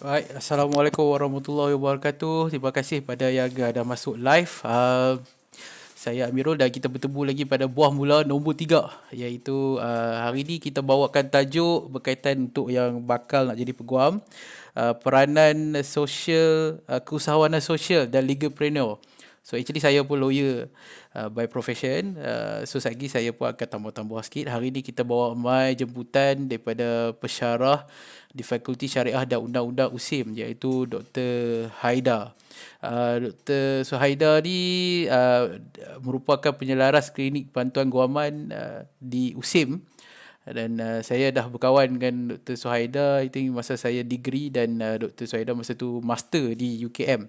Baik, Assalamualaikum warahmatullahi wabarakatuh. Terima kasih pada yang dah masuk live. Saya Amirul dan kita bertemu lagi pada buah mula nombor 3, iaitu hari ini kita bawakan tajuk berkaitan untuk yang bakal nak jadi peguam, peranan sosial, keusahawanan sosial dan legalpreneur. So actually saya pun lawyer by profession. So lagi saya pun akan tambah-tambah sikit. Hari ni kita bawa mai jemputan daripada pensyarah di Fakulti Syariah dan Undang-Undang USIM, iaitu Dr. Haida. Dr. Suhaida ni merupakan penyelaras klinik bantuan guaman di USIM, dan saya dah berkawan dengan Dr. Suhaida I think masa saya degree, dan Dr. Suhaida masa tu master di UKM.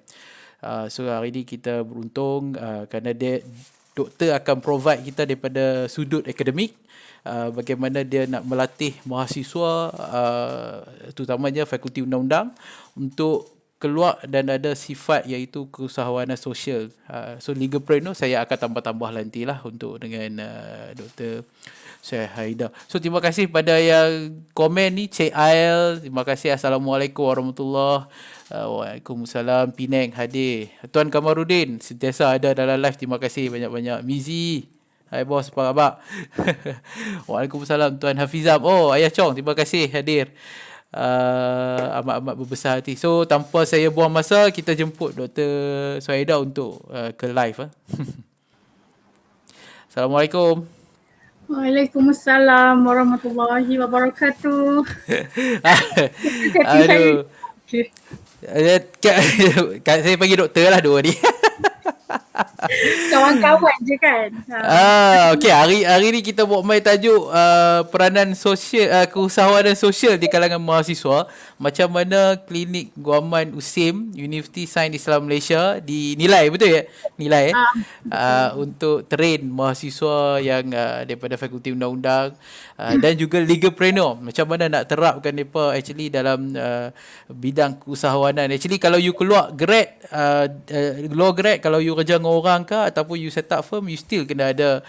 So hari ni kita beruntung kerana dia doktor akan provide kita daripada sudut akademik, bagaimana dia nak melatih mahasiswa, terutamanya fakulti undang-undang, untuk keluar dan ada sifat iaitu keusahawanan sosial. So legalpreneur saya akan tambah-tambah nantilah untuk dengan Dr. Syed Haida. So terima kasih pada yang komen ni, Cik Ail, terima kasih. Assalamualaikum warahmatullahi. Waalaikumsalam. Penang hadir. Tuan Kamarudin sentiasa ada dalam live. Terima kasih banyak-banyak. Mizi. Hai bos, apa khabar? Waalaikumsalam Tuan Hafizam. Oh, Ayah Chong, terima kasih hadir. Amat-amat berbesar hati. So tanpa saya buang masa, kita jemput Dr. Suhaida untuk ke live. Assalamualaikum. Waalaikumsalam warahmatullahi wabarakatuh. Hati saya. Aduh. Okay. Saya panggil doktor lah dua ni. Kawan-kawan je kan. Okey, hari ni kita buat main tajuk peranan sosial, keusahawanan sosial di kalangan mahasiswa. Macam mana klinik guaman USIM, Universiti Sains Islam Malaysia, dinilai, betul ya? Nilai Betul. untuk train mahasiswa yang daripada Fakulti Undang-Undang, dan juga legalpreneur. Macam mana nak terapkan mereka actually dalam bidang keusahawanan. Actually kalau you keluar grad, law grad, kalau you kerja dengan orang ke ataupun you set up firm, you still kena ada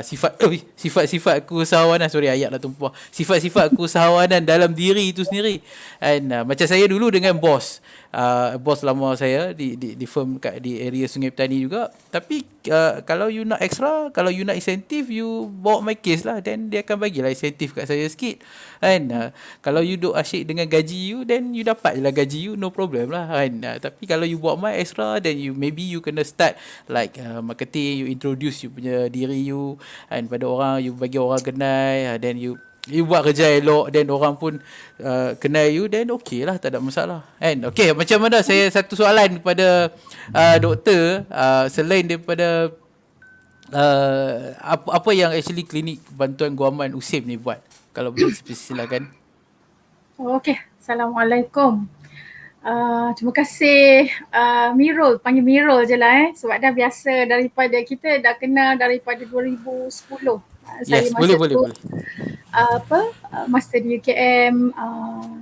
sifat-sifat keusahawanan. Sorry, ayat dah tumpah. Sifat-sifat keusahawanan dalam diri itu sendiri. And macam saya dulu dengan bos lama saya di firm di area Sungai Petani juga. Tapi kalau you nak extra, kalau you nak insentif, you bawa my case lah, then dia akan bagilah insentif kat saya sikit. And kalau you duk asyik dengan gaji you, then you dapat je lah gaji you, no problem lah kan. Tapi kalau you buat my extra, then maybe you kena start like marketing, you introduce you punya diri you, and pada orang, you bagi orang kenal, then you buat kerja elok, then orang pun kenal you, then okay lah, tak ada masalah. And okay, macam mana, saya satu soalan kepada doktor, selain daripada apa yang actually klinik bantuan guaman USIM ni buat, kalau boleh silakan. Okey. Assalamualaikum. Terima kasih Mirul, panggil Mirul je lah sebab dah biasa daripada kita dah kenal daripada 2010. Saya Yes, masa boleh. tu master di UKM,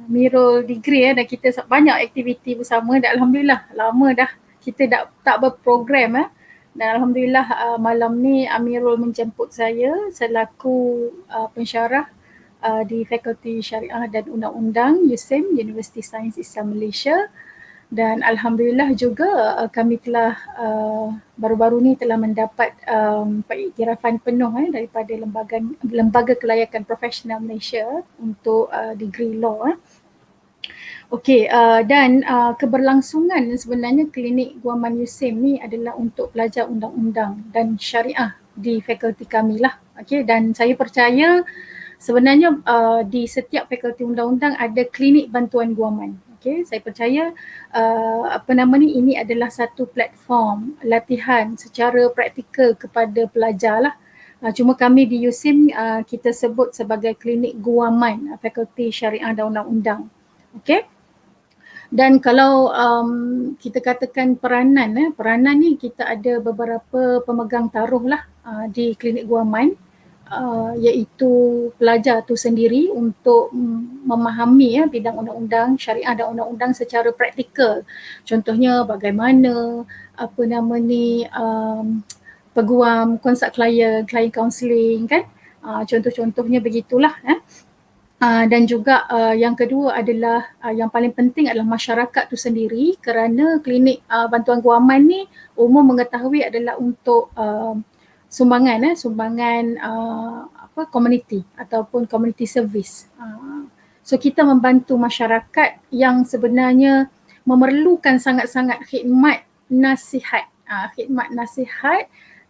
Mirul degree dan kita banyak aktiviti bersama dan alhamdulillah lama dah kita dah tak berprogram dan alhamdulillah malam ni Amirul menjemput saya selaku pensyarah di Fakulti Syariah dan Undang-Undang USIM, Universiti Sains Islam Malaysia, dan alhamdulillah juga kami telah baru-baru ni telah mendapat pengiktirafan penuh daripada Lembaga Kelayakan Profesional Malaysia untuk degree law. Okey, dan keberlangsungan sebenarnya klinik guaman USIM ni adalah untuk pelajar undang-undang dan syariah di fakulti kami lah. Okey, dan saya percaya sebenarnya di setiap fakulti undang-undang ada klinik bantuan guaman. Okay, saya percaya ini adalah satu platform latihan secara praktikal kepada pelajar lah. Cuma kami di USIM kita sebut sebagai klinik guaman Fakulti Syariah dan Undang-Undang. Okay. Dan kalau kita katakan peranan ni kita ada beberapa pemegang taruh lah di klinik guaman, iaitu pelajar tu sendiri untuk memahami bidang undang-undang syariah dan undang-undang secara praktikal. Contohnya bagaimana peguam, konsult klien counselling kan. Contoh-contohnya begitulah. Dan juga yang kedua adalah yang paling penting adalah masyarakat tu sendiri, kerana klinik bantuan guaman ni umum mengetahui adalah untuk sumbangan komuniti ataupun community service. So kita membantu masyarakat yang sebenarnya memerlukan sangat-sangat khidmat nasihat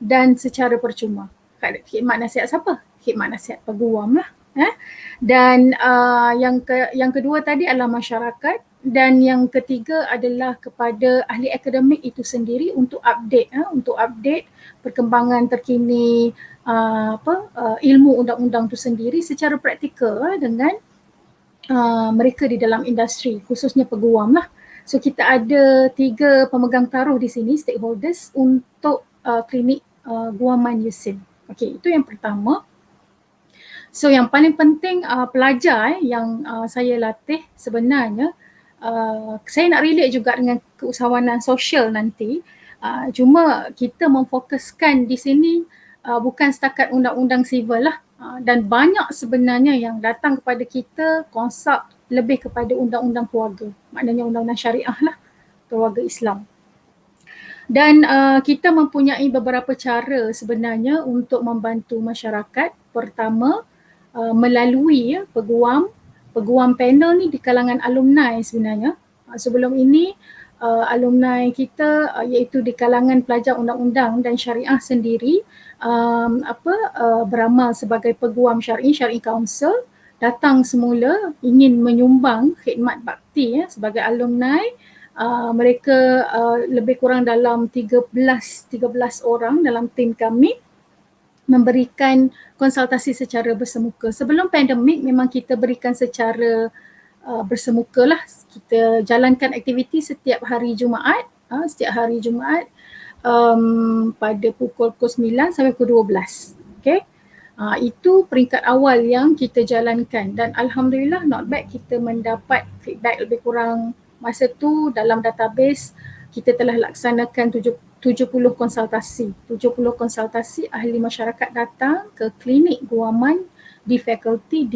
dan secara percuma. Khidmat nasihat siapa? Khidmat nasihat peguam lah. Dan yang kedua tadi adalah masyarakat, dan yang ketiga adalah kepada ahli akademik itu sendiri untuk update perkembangan terkini ilmu undang-undang itu sendiri secara praktikal dengan mereka di dalam industri, khususnya peguam lah. So kita ada 3 pemegang taruh di sini, stakeholders untuk klinik guaman USIN. Okey, itu yang pertama. So yang paling penting pelajar yang saya latih sebenarnya, saya nak relate juga dengan keusahawanan sosial nanti. Cuma kita memfokuskan di sini bukan setakat undang-undang sivil lah, dan banyak sebenarnya yang datang kepada kita konsep lebih kepada undang-undang keluarga, maknanya undang-undang syariah lah, keluarga Islam. Dan kita mempunyai beberapa cara sebenarnya untuk membantu masyarakat. Pertama, melalui peguam panel ni di kalangan alumni sebenarnya. Sebelum ini alumni kita iaitu di kalangan pelajar undang-undang dan syariah sendiri beramal sebagai peguam syar'i council, datang semula ingin menyumbang khidmat bakti sebagai alumni. Mereka lebih kurang dalam 13 orang dalam tim kami memberikan konsultasi secara bersemuka. Sebelum pandemik memang kita berikan secara bersemuka lah. Kita jalankan aktiviti setiap hari Jumaat, pada pukul 9 sampai pukul 12. Okay? Itu peringkat awal yang kita jalankan, dan alhamdulillah not bad, kita mendapat feedback lebih kurang masa tu dalam database kita telah laksanakan 70 konsultasi ahli masyarakat datang ke klinik guaman di fakulti,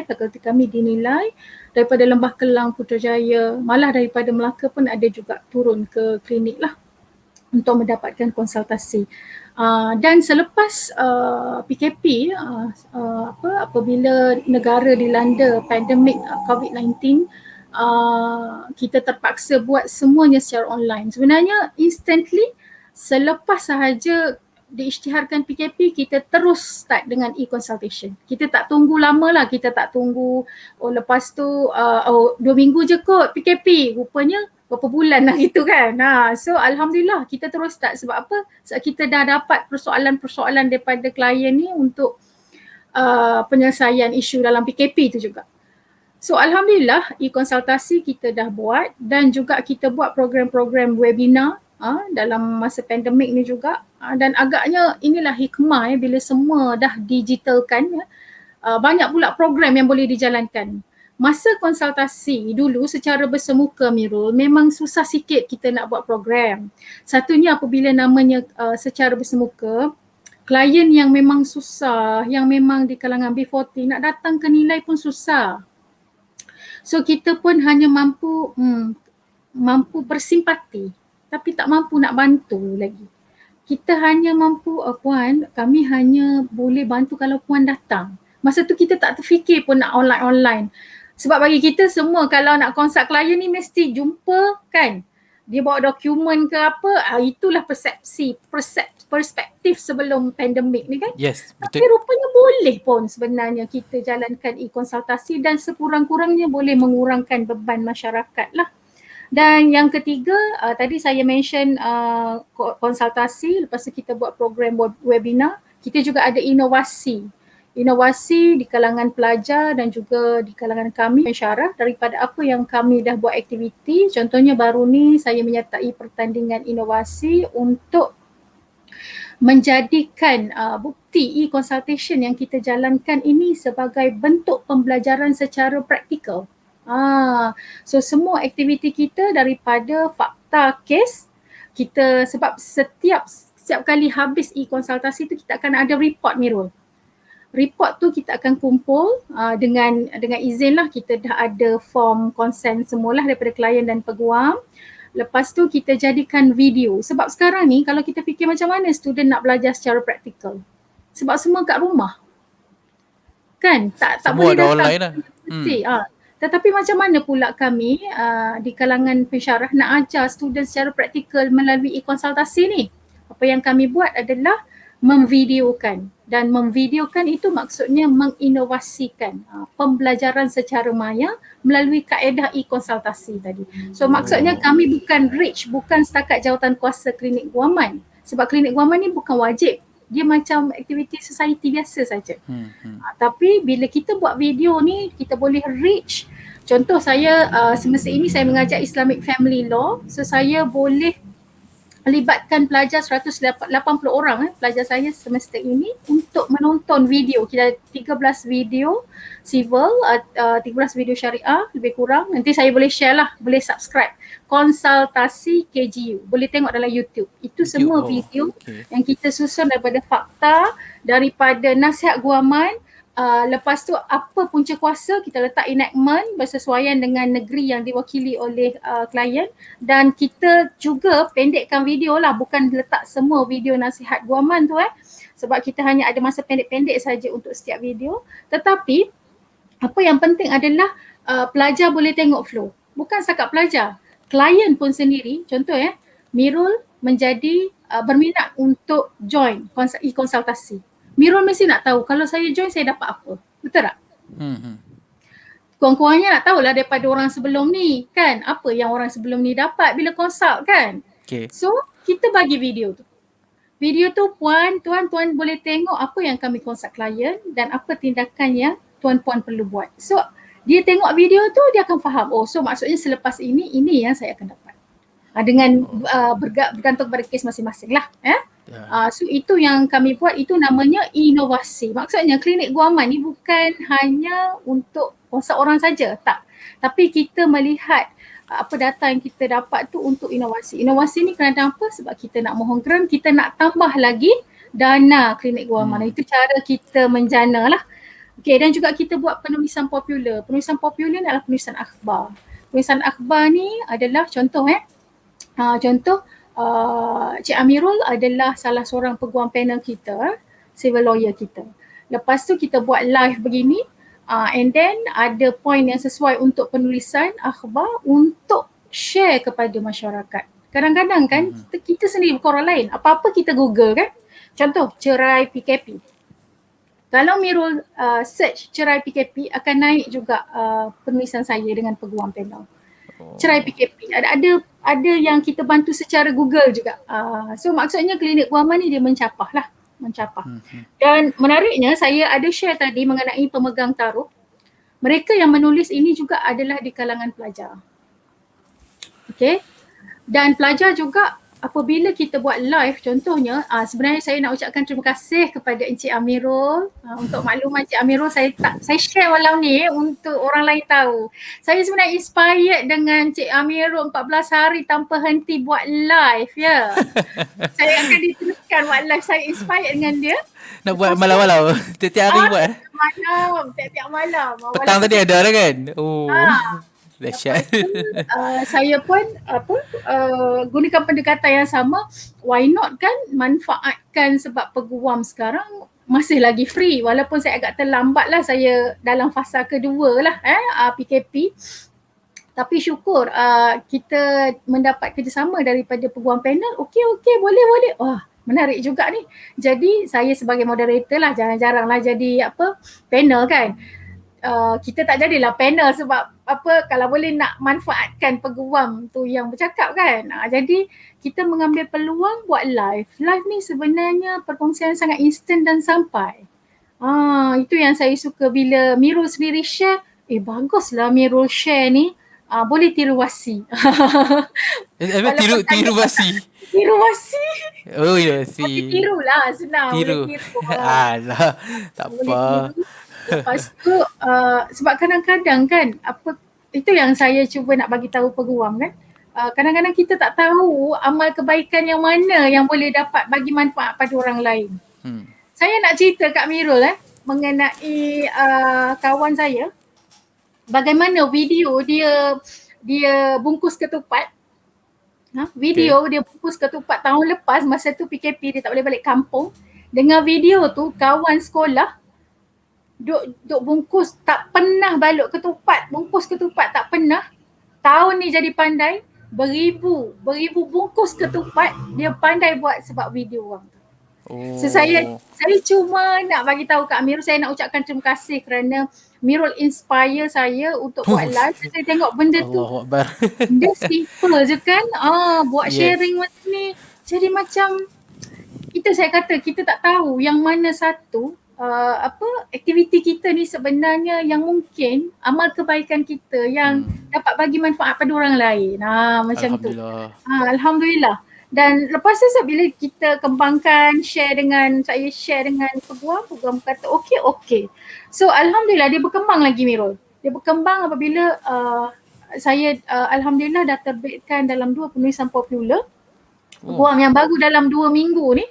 fakulti kami dinilai daripada Lembah Kelang, Putrajaya, malah daripada Melaka pun ada juga turun ke klinik lah untuk mendapatkan konsultasi. Dan selepas PKP, apabila negara dilanda pandemik COVID-19, kita terpaksa buat semuanya secara online. Sebenarnya instantly selepas sahaja diisytiharkan PKP, kita terus start dengan e-consultation. Kita tak tunggu lama lah, kita tak tunggu lepas tu 2 minggu je kot PKP, rupanya berapa bulan lah gitu kan. So alhamdulillah kita terus start. Sebab apa? Sebab kita dah dapat persoalan-persoalan daripada klien ni untuk penyelesaian isu dalam PKP tu juga. So alhamdulillah e-konsultasi kita dah buat, dan juga kita buat program-program webinar dalam masa pandemik ni juga. Dan agaknya inilah hikmah bila semua dah digitalkan, banyak pula program yang boleh dijalankan. Masa konsultasi dulu secara bersemuka, Mirul, memang susah sikit kita nak buat program. Satunya apabila namanya secara bersemuka, klien yang memang susah, yang memang di kalangan B40, nak datang ke nilai pun susah. So kita pun hanya mampu bersimpati, tapi tak mampu nak bantu lagi. Kita hanya mampu, puan, kami hanya boleh bantu kalau puan datang. Masa tu kita tak terfikir pun nak online-online. Sebab bagi kita semua kalau nak konsult klien ni mesti jumpa kan. Dia bawa dokumen ke apa, itulah perspektif sebelum pandemik ni kan. Yes, betul. Tapi rupanya boleh pun sebenarnya kita jalankan e-konsultasi, dan sekurang-kurangnya boleh mengurangkan beban masyarakat lah. Dan yang ketiga, tadi saya mention konsultasi, lepas tu kita buat program webinar. Kita juga ada inovasi di kalangan pelajar dan juga di kalangan kami pensyarah daripada apa yang kami dah buat aktiviti. Contohnya baru ni saya menyertai pertandingan inovasi untuk menjadikan bukti e-consultation yang kita jalankan ini sebagai bentuk pembelajaran secara praktikal. So semua aktiviti kita daripada fakta kes kita, sebab setiap kali habis e-konsultasi tu kita akan ada report, Mirul. report tu kita akan kumpul dengan izin lah, kita dah ada form consent semualah daripada klien dan peguam. Lepas tu kita jadikan video. Sebab sekarang ni kalau kita fikir macam mana student nak belajar secara praktikal. Sebab semua kat rumah. Kan? Tak Semua boleh ada datang online lah. mesti. Tetapi macam mana pula kami di kalangan pensyarah nak ajar student secara praktikal melalui e-konsultasi ni? Apa yang kami buat adalah memvideokan, dan memvideokan itu maksudnya menginovasikan pembelajaran secara maya melalui kaedah e-konsultasi tadi. So maksudnya kami bukan reach, bukan setakat jawatan kuasa klinik guaman. Sebab klinik guaman ni bukan wajib. Dia macam aktiviti society biasa saja. Tapi bila kita buat video ni, kita boleh reach. Contoh saya semasa ini saya mengajar Islamic Family Law. So saya boleh melibatkan pelajar 180 orang pelajar saya semester ini untuk menonton video. Kita ada 13 video civil, 13 video syariah lebih kurang. Nanti saya boleh share lah, boleh subscribe. Konsultasi KGU. Boleh tengok dalam YouTube. Itu semua video yang kita susun daripada fakta, daripada nasihat guaman. Lepas tu apa punca kuasa, kita letak enactment bersesuaian dengan negeri yang diwakili oleh klien, dan kita juga pendekkan video lah, bukan letak semua video nasihat guaman tu sebab kita hanya ada masa pendek-pendek saja untuk setiap video. Tetapi apa yang penting adalah pelajar boleh tengok flow. Bukan setakat pelajar, klien pun sendiri. Contoh Mirul menjadi berminat untuk join e-konsultasi. Mirul mesti nak tahu kalau saya join saya dapat apa. Betul tak? Kurang-kurangnya nak tahulah daripada orang sebelum ni kan, apa yang orang sebelum ni dapat bila consult kan. So kita bagi video tu. Video tu tuan boleh tengok apa yang kami consult klien dan apa tindakan yang tuan-puan perlu buat. So dia tengok video tu dia akan faham, oh so maksudnya selepas ini yang saya akan dapat. Dengan bergantung pada kes masing-masing lah. So itu yang kami buat, itu namanya inovasi. Maksudnya klinik guaman ni bukan hanya untuk seorang saja, tak. Tapi kita melihat apa data yang kita dapat tu untuk inovasi. Inovasi ni kerana apa? Sebab kita nak mohon grant, kita nak tambah lagi dana klinik guaman. Itu cara kita menjana lah. Okay, dan juga kita buat penulisan popular. Penulisan popular ni adalah penulisan akhbar. Penulisan akhbar ni adalah contoh Cik Amirul adalah salah seorang peguam panel kita, civil lawyer kita. Lepas tu kita buat live begini, and then ada point yang sesuai untuk penulisan akhbar untuk share kepada masyarakat. Kadang-kadang kan kita sendiri bukan orang lain, apa-apa kita Google kan. Contoh cerai PKP. Kalau Mirul search cerai PKP, akan naik juga penulisan saya dengan peguam panel. Cerai PKP. Ada yang kita bantu secara Google juga. So maksudnya klinik guaman ni dia mencapah. Dan menariknya saya ada share tadi mengenai pemegang taruh. Mereka yang menulis ini juga adalah di kalangan pelajar. Okay. Dan pelajar juga apabila kita buat live contohnya, sebenarnya saya nak ucapkan terima kasih kepada Encik Amirul. Untuk makluman Encik Amirul, saya share malam ni untuk orang lain tahu. Saya sebenarnya inspired dengan Encik Amirul 14 hari tanpa henti buat live ya. Saya akan diteruskan buat live, saya inspired dengan dia. Nak buat malam-malam? Tiap-tiap hari buat? Tiap-tiap malam. Petang tadi ada lah kan? Dahsyat. Saya pun gunakan pendekatan yang sama. Why not kan, manfaatkan sebab peguam sekarang masih lagi free, walaupun saya agak terlambat lah, saya dalam fasa kedua lah PKP. Tapi syukur kita mendapat kerjasama daripada peguam panel. Okey boleh. Wah, menarik juga ni. Jadi saya sebagai moderator lah, jarang-jarang lah jadi panel kan. Kita tak jadilah panel sebab kalau boleh nak manfaatkan peguam tu yang bercakap kan. Jadi kita mengambil peluang buat live. Live ni sebenarnya perkongsian sangat instant dan sampai. Itu yang saya suka bila Mirul sendiri share. Baguslah Mirul share ni. Boleh tiruasi. Tiruasi? Tiruasi. Oh ya, tiru lah, senang. Tiru. Alah, tak apa. Lepas tu sebab kadang-kadang kan itu yang saya cuba nak bagi tahu peguam kan. Kadang-kadang kita tak tahu amal kebaikan yang mana yang boleh dapat bagi manfaat pada orang lain. Saya nak cerita Kak Mirul mengenai kawan saya, bagaimana video dia bungkus ketupat. Okay. Video dia bungkus ketupat tahun lepas, masa tu PKP dia tak boleh balik kampung. Dengan video tu kawan sekolah duk bungkus, tak pernah balut ketupat, bungkus ketupat tak pernah. Tahun ni jadi pandai, beribu bungkus ketupat dia pandai buat sebab video orang. So saya cuma nak bagi tahu Kak Amirul, saya nak ucapkan terima kasih kerana Mirul inspire saya untuk buat live. Saya tengok benda tu, Allahu Akbar. dia simple je kan. Buat Yes. sharing macam ni. Jadi macam itu saya kata kita tak tahu yang mana satu aktiviti kita ni sebenarnya yang mungkin amal kebaikan kita yang dapat bagi manfaat pada orang lain. Macam tu. Alhamdulillah. Alhamdulillah. Dan lepas tu bila kita kembangkan, saya share dengan peguam kata okey. So alhamdulillah dia berkembang lagi Mirul. Dia berkembang apabila saya alhamdulillah dah terbitkan dalam 2 penulisan popular. Peguam yang baru dalam 2 minggu ni,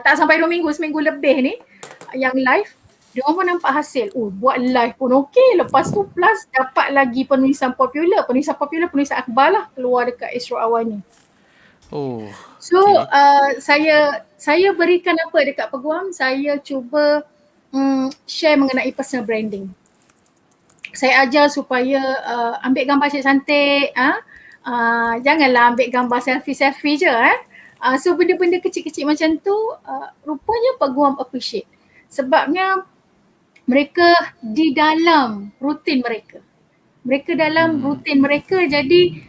tak sampai 2 minggu, seminggu lebih ni yang live, dia orang pun nampak hasil. Buat live pun okey. Lepas tu plus dapat lagi penulisan popular penulisan akhbar lah keluar dekat Isra Awani. So saya berikan apa dekat peguam, saya cuba share mengenai personal branding. Saya ajar supaya ambil gambar cantik, janganlah ambil gambar selfie je. So benda-benda kecil-kecil macam tu rupanya peguam appreciate. Sebabnya mereka di dalam rutin mereka. Jadi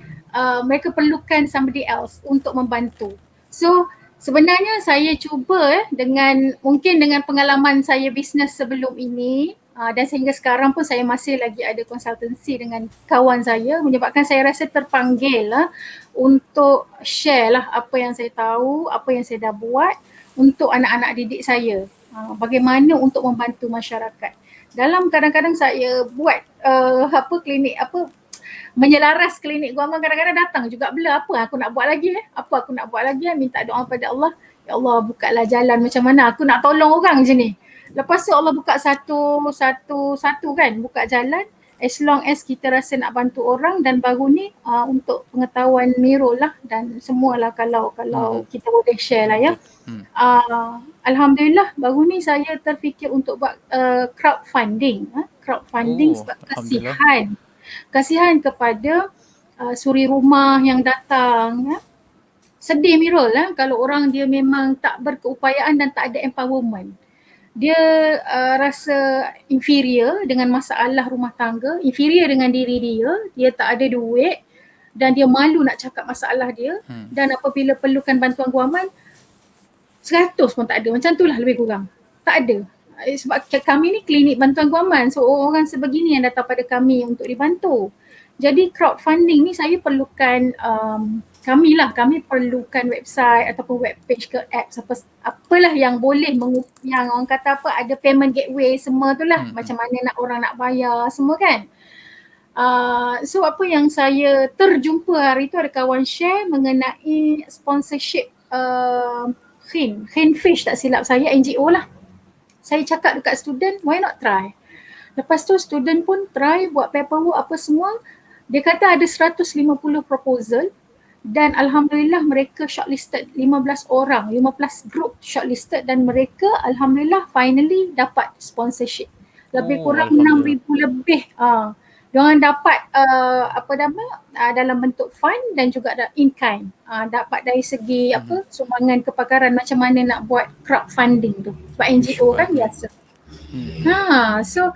mereka perlukan somebody else untuk membantu. So sebenarnya saya cuba mungkin dengan pengalaman saya bisnes sebelum ini dan sehingga sekarang pun saya masih lagi ada konsultansi dengan kawan saya, menyebabkan saya rasa terpanggil untuk share lah apa yang saya tahu, apa yang saya dah buat untuk anak-anak didik saya. Bagaimana untuk membantu masyarakat. Dalam kadang-kadang saya buat klinik menyelaras klinik guaman, kadang-kadang datang juga bela apa aku nak buat lagi minta doa pada Allah, ya Allah bukalah jalan, macam mana aku nak tolong orang je ni. Lepas tu Allah buka satu kan, buka jalan, as long as kita rasa nak bantu orang. Dan baru ni untuk pengetahuan Mirul lah dan semualah kalau kita boleh share lah ya. Alhamdulillah baru ni saya terfikir untuk buat crowdfunding sebab kasihan kepada suri rumah yang datang. Sedih Mirul kalau orang dia memang tak berkeupayaan dan tak ada empowerment. Dia rasa inferior dengan masalah rumah tangga, inferior dengan diri dia tak ada duit dan dia malu nak cakap masalah dia. Dan apabila perlukan bantuan guaman, 100 pun tak ada, macam tu lah lebih kurang. Tak ada. Sebab kami ni klinik bantuan guaman, so orang sebegini yang datang pada kami untuk dibantu. Jadi crowdfunding ni saya perlukan kami perlukan website ataupun webpage ke apps apalah yang boleh yang orang kata ada payment gateway semua tu lah, macam mana orang nak bayar semua kan. So apa yang saya terjumpa hari tu, ada kawan share mengenai sponsorship Khainfish tak silap saya, NGO lah. Saya cakap dekat student, why not try? Lepas tu student pun try buat paperwork apa semua. Dia kata ada 150 proposal dan alhamdulillah mereka shortlisted 15 orang, 15 group shortlisted dan mereka alhamdulillah finally dapat sponsorship. Lebih kurang 6,000 lebih. Diorang dapat dalam bentuk fund dan juga ada in kind. Dapat dari segi sumbangan kepakaran macam mana nak buat crowdfunding tu. Sebab NGO kan biasa. So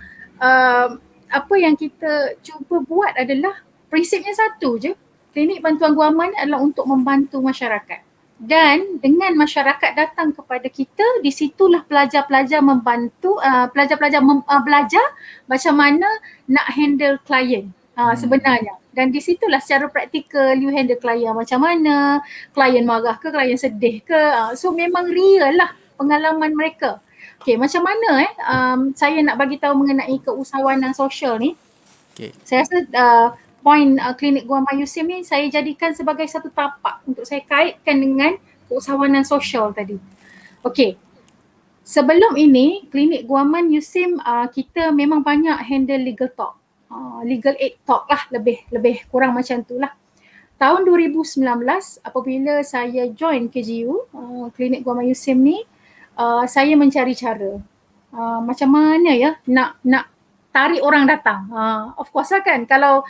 apa yang kita cuba buat adalah prinsipnya satu je. Klinik bantuan guaman adalah untuk membantu masyarakat. Dan dengan masyarakat datang kepada kita, di situlah pelajar-pelajar membantu, belajar macam mana nak handle klien sebenarnya. Dan di situlah secara praktikal you handle klien macam mana, klien marah ke, klien sedih ke. So memang real lah pengalaman mereka. Okay, macam mana saya nak bagi tahu mengenai keusahawanan sosial ni. Saya rasa point klinik Guaman Yusim ni saya jadikan sebagai satu tapak untuk saya kaitkan dengan keusahawanan sosial tadi. Okey. Sebelum ini, klinik guaman USIM kita memang banyak handle legal talk. Legal aid talk lah, lebih kurang macam tu lah. Tahun 2019 apabila saya join KGU, klinik guaman USIM ni, saya mencari cara. Macam mana ya nak tarik orang datang. Of course lah kan, kalau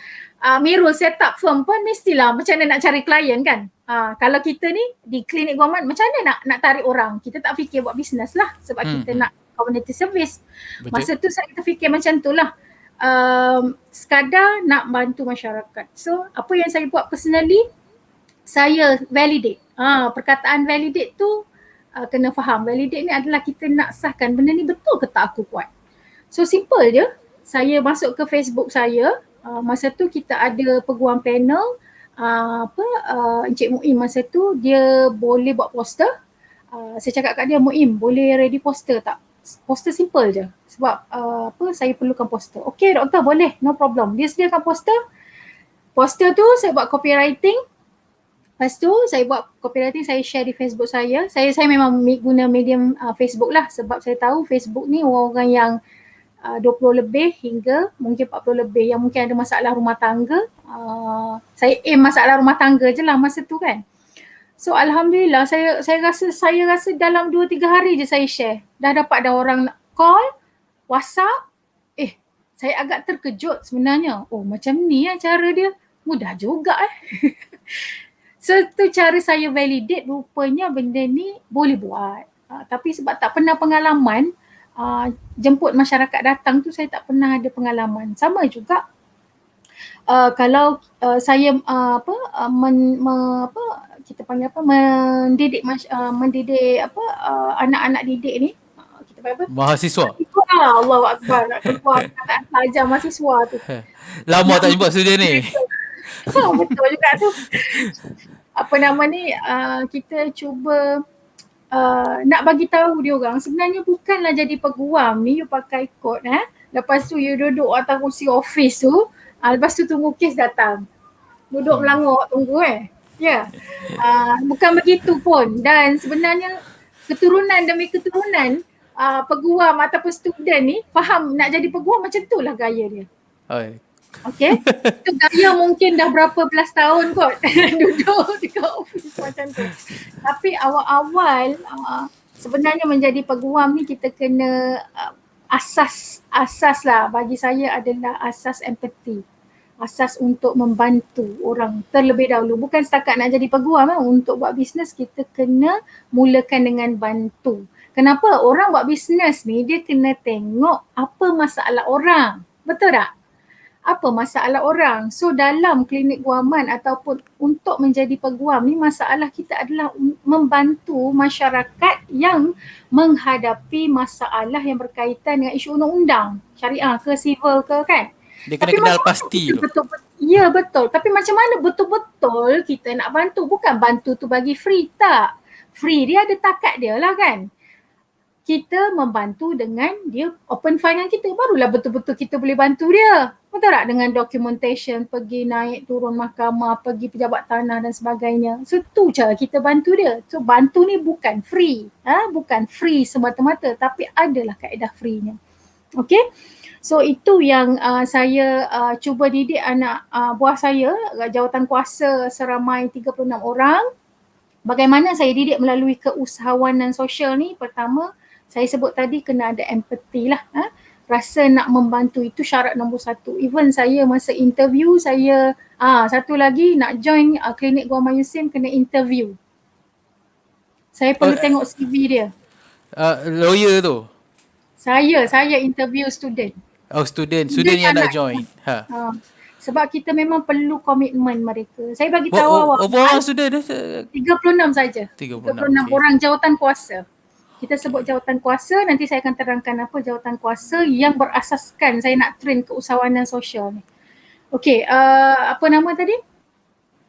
Mirul set up firm pun mestilah macam mana nak cari klien kan. Kalau kita ni di klinik guaman macam mana nak tarik orang, kita tak fikir buat bisnes lah sebab kita nak community service. Betul. Masa tu saya terfikir macam tu lah. Sekadar nak bantu masyarakat. So apa yang saya buat personally, saya validate. Perkataan validate tu kena faham. Validate ni adalah kita nak sahkan benda ni betul ke tak aku buat. So simple je. Saya masuk ke Facebook saya. Masa tu kita ada peguam panel. Encik Muim masa tu dia boleh buat poster. Saya cakap kat dia, Muim boleh ready poster tak? Poster simple je. Sebab saya perlukan poster. Okay doktor, boleh, no problem. Dia sediakan poster. Poster tu saya buat copywriting. Lepas tu saya buat copywriting, saya share di Facebook saya. Saya memang guna medium Facebook lah sebab saya tahu Facebook ni orang-orang yang 20 lebih hingga mungkin 40 lebih yang mungkin ada masalah rumah tangga. Saya aim masalah rumah tangga je lah masa tu kan. So alhamdulillah saya rasa dalam 2-3 hari je saya share. Dah dapat orang call, WhatsApp. Saya agak terkejut sebenarnya. Oh macam ni cara dia. Mudah juga So tu cara saya validate, rupanya benda ni boleh buat. Tapi sebab tak pernah pengalaman, jemput masyarakat datang tu saya tak pernah ada pengalaman. Sama juga kalau saya kita panggil mendidik anak-anak didik ni, kita panggil apa? Mahasiswa. Allahu Akbar, nak keluar perkataan pelajar mahasiswa tu. Lama tak jumpa studio ni. Betul juga tu. Apa nama ni, kita cuba nak bagi tahu dia orang sebenarnya bukanlah jadi peguam ni you pakai kod lepas tu you duduk atas kursi office tu, lepas tu tunggu kes datang, duduk melangor tunggu bukan begitu pun. Dan sebenarnya keturunan demi keturunan peguam ataupun student ni faham nak jadi peguam macam tu lah gaya dia. Okay, itu gaya mungkin dah berapa belas tahun kot duduk dekat office macam tu. Tapi awal-awal sebenarnya menjadi peguam ni kita kena asas lah bagi saya adalah asas empathy. Asas untuk membantu orang terlebih dahulu. Bukan setakat nak jadi peguam untuk buat bisnes kita kena mulakan dengan bantu. Kenapa? Orang buat bisnes ni dia kena tengok apa masalah orang. Betul tak? Apa masalah orang. So dalam klinik guaman ataupun untuk menjadi peguam ni, masalah kita adalah membantu masyarakat yang menghadapi masalah yang berkaitan dengan isu undang-undang syariah ke civil ke kan. Dia kena kenal pasti tu. Ya betul. Tapi macam mana betul-betul kita nak bantu. Bukan bantu tu bagi free, tak. Free dia ada takat dia lah kan. Kita membantu dengan dia open file dengan kita, barulah betul-betul kita boleh bantu dia. Betul tak? Dengan documentation, pergi naik turun mahkamah, pergi pejabat tanah dan sebagainya. So tu cara kita bantu dia. So bantu ni bukan free. Bukan free semata-mata tapi adalah kaedah free-nya. Okay? So itu yang saya cuba didik anak buah saya, jawatan kuasa seramai 36 orang. Bagaimana saya didik melalui keusahawanan sosial ni? Pertama, saya sebut tadi kena ada empathy lah. Rasa nak membantu itu syarat nombor 1. Even saya masa interview saya, satu lagi nak join klinik guaman USIM kena interview. Saya perlu tengok CV dia. Lawyer tu? Saya interview student. Student yang nak join. Sebab kita memang perlu komitmen mereka. Saya bagi tahu awak. Berapa orang student? 36 saja. 36 orang jawatan kuasa. Kita sebut jawatan kuasa, nanti saya akan terangkan apa jawatan kuasa yang berasaskan saya nak train keusahawanan sosial ni. Okey, apa nama tadi?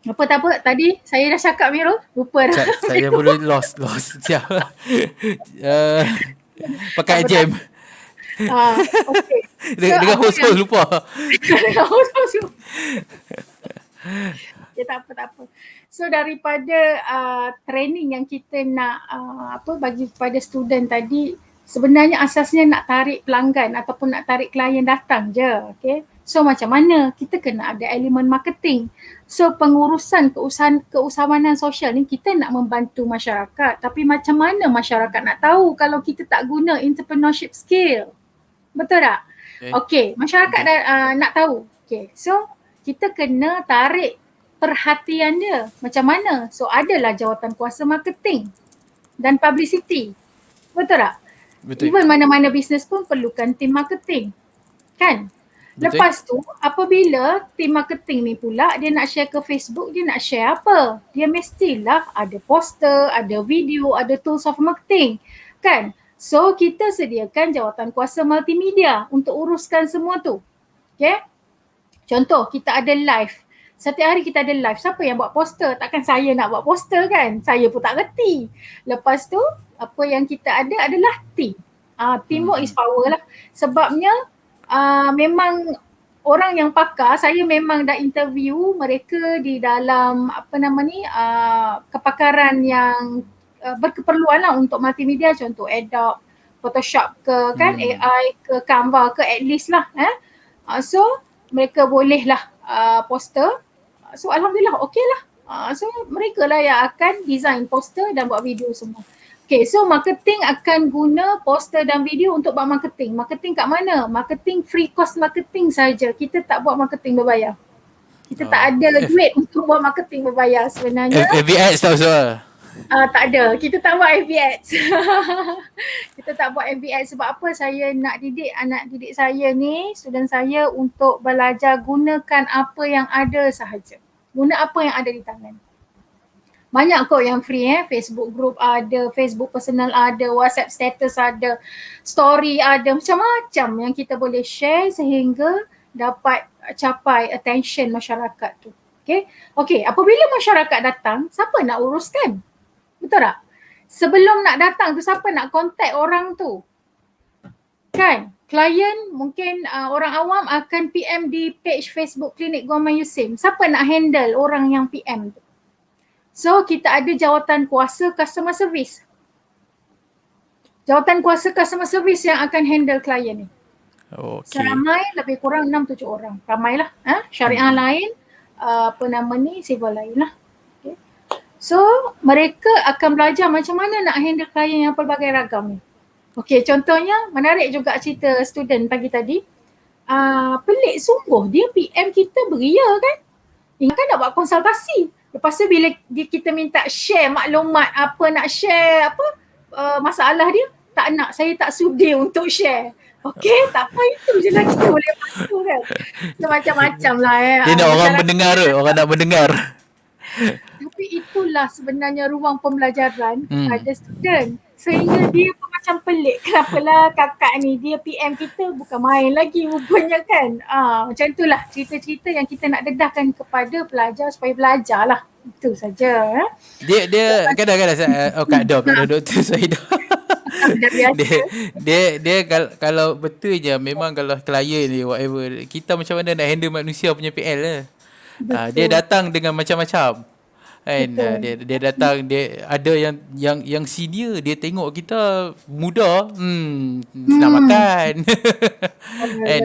Apa tadi saya dah cakap Mirul, lupa dah. Saya boleh lost. Siap. Pakai jam. Okey. Dengan host lupa. Dengan host. Ya tak apa. So daripada training yang kita nak bagi kepada student tadi, Sebenarnya asasnya nak tarik pelanggan ataupun nak tarik klien datang je. Okay. So macam mana? Kita kena ada elemen marketing. So pengurusan keusahawanan sosial ni kita nak membantu masyarakat. Tapi macam mana masyarakat nak tahu kalau kita tak guna entrepreneurship skill? Betul tak? Okay, masyarakat nak tahu. Okay, so kita kena tarik perhatian dia. Macam mana? So adalah jawatan kuasa marketing dan publicity. Betul tak? Betul. Even mana-mana bisnes pun perlukan tim marketing. Kan? Betul. Lepas tu, apabila tim marketing ni pula dia nak share ke Facebook, dia nak share apa? Dia mestilah ada poster, ada video, ada tools of marketing. Kan? So, kita sediakan jawatan kuasa multimedia untuk uruskan semua tu. Okay? Contoh, kita ada live. Setiap hari kita ada live. Siapa yang buat poster? Takkan saya nak buat poster kan? Saya pun tak reti. Lepas tu, apa yang kita ada adalah team. Teamwork is power lah. Sebabnya memang orang yang pakar, saya memang dah interview mereka di dalam kepakaran yang berkeperluan lah untuk multimedia, contoh Adobe, Photoshop ke kan, AI ke Canva ke, at least lah. So mereka boleh lah poster. So alhamdulillah okey lah. So mereka lah yang akan design poster dan buat video semua. Okay, so marketing akan guna poster dan video untuk buat marketing. Marketing kat mana? Marketing free cost marketing saja. Kita tak buat marketing berbayar. Kita tak ada duit untuk buat marketing berbayar sebenarnya. FB ads tak usah. Tak ada. Kita tak buat FB ads. Kita tak buat FB ads sebab apa? Saya nak didik anak didik saya ni, student saya untuk belajar gunakan apa yang ada sahaja. Guna apa yang ada di tangan. Banyak kok yang free Facebook group ada, Facebook personal ada, WhatsApp status ada, story ada, macam-macam yang kita boleh share sehingga dapat capai attention masyarakat tu. Okay, apabila masyarakat datang, siapa nak uruskan? Betul tak? Sebelum nak datang tu, siapa nak contact orang tu? Kan? Klien mungkin orang awam akan PM di page Facebook Klinik Guaman Yusim. Siapa nak handle orang yang PM tu? So kita ada jawatan kuasa customer service. Jawatan kuasa customer service yang akan handle klien ni. Okay. Seramai lebih kurang 6-7 orang. Ramailah. Syariah lain, civil lain lah. Okay. So mereka akan belajar macam mana nak handle klien yang pelbagai ragam ni. Okay, contohnya menarik juga cerita student pagi tadi. Pelik sungguh, dia PM kita beria kan. Ingatkan nak buat konsultasi. Lepas tu bila kita minta share maklumat nak share masalah dia, tak nak, saya tak sudi untuk share. Okay, tak apa, itu je lah kita boleh bantu kan. So macam-macam lah Dia nak orang mendengar, orang nak mendengar. Tapi itulah sebenarnya ruang pembelajaran pada student. Sehingga dia pun macam pelik, kenapalah kakak ni dia PM kita bukan main lagi rupanya kan. Macam itulah cerita-cerita yang kita nak dedahkan kepada pelajar supaya belajar lah. Itu saja. Dia kadang-kadang Kak Dr. Saidah. dia kalau betul je, memang kalau klien ni whatever, kita macam mana nak handle manusia punya PL lah. Dia datang dengan macam-macam. Kan, dia datang, dia ada yang senior, dia tengok kita muda, senang makan. And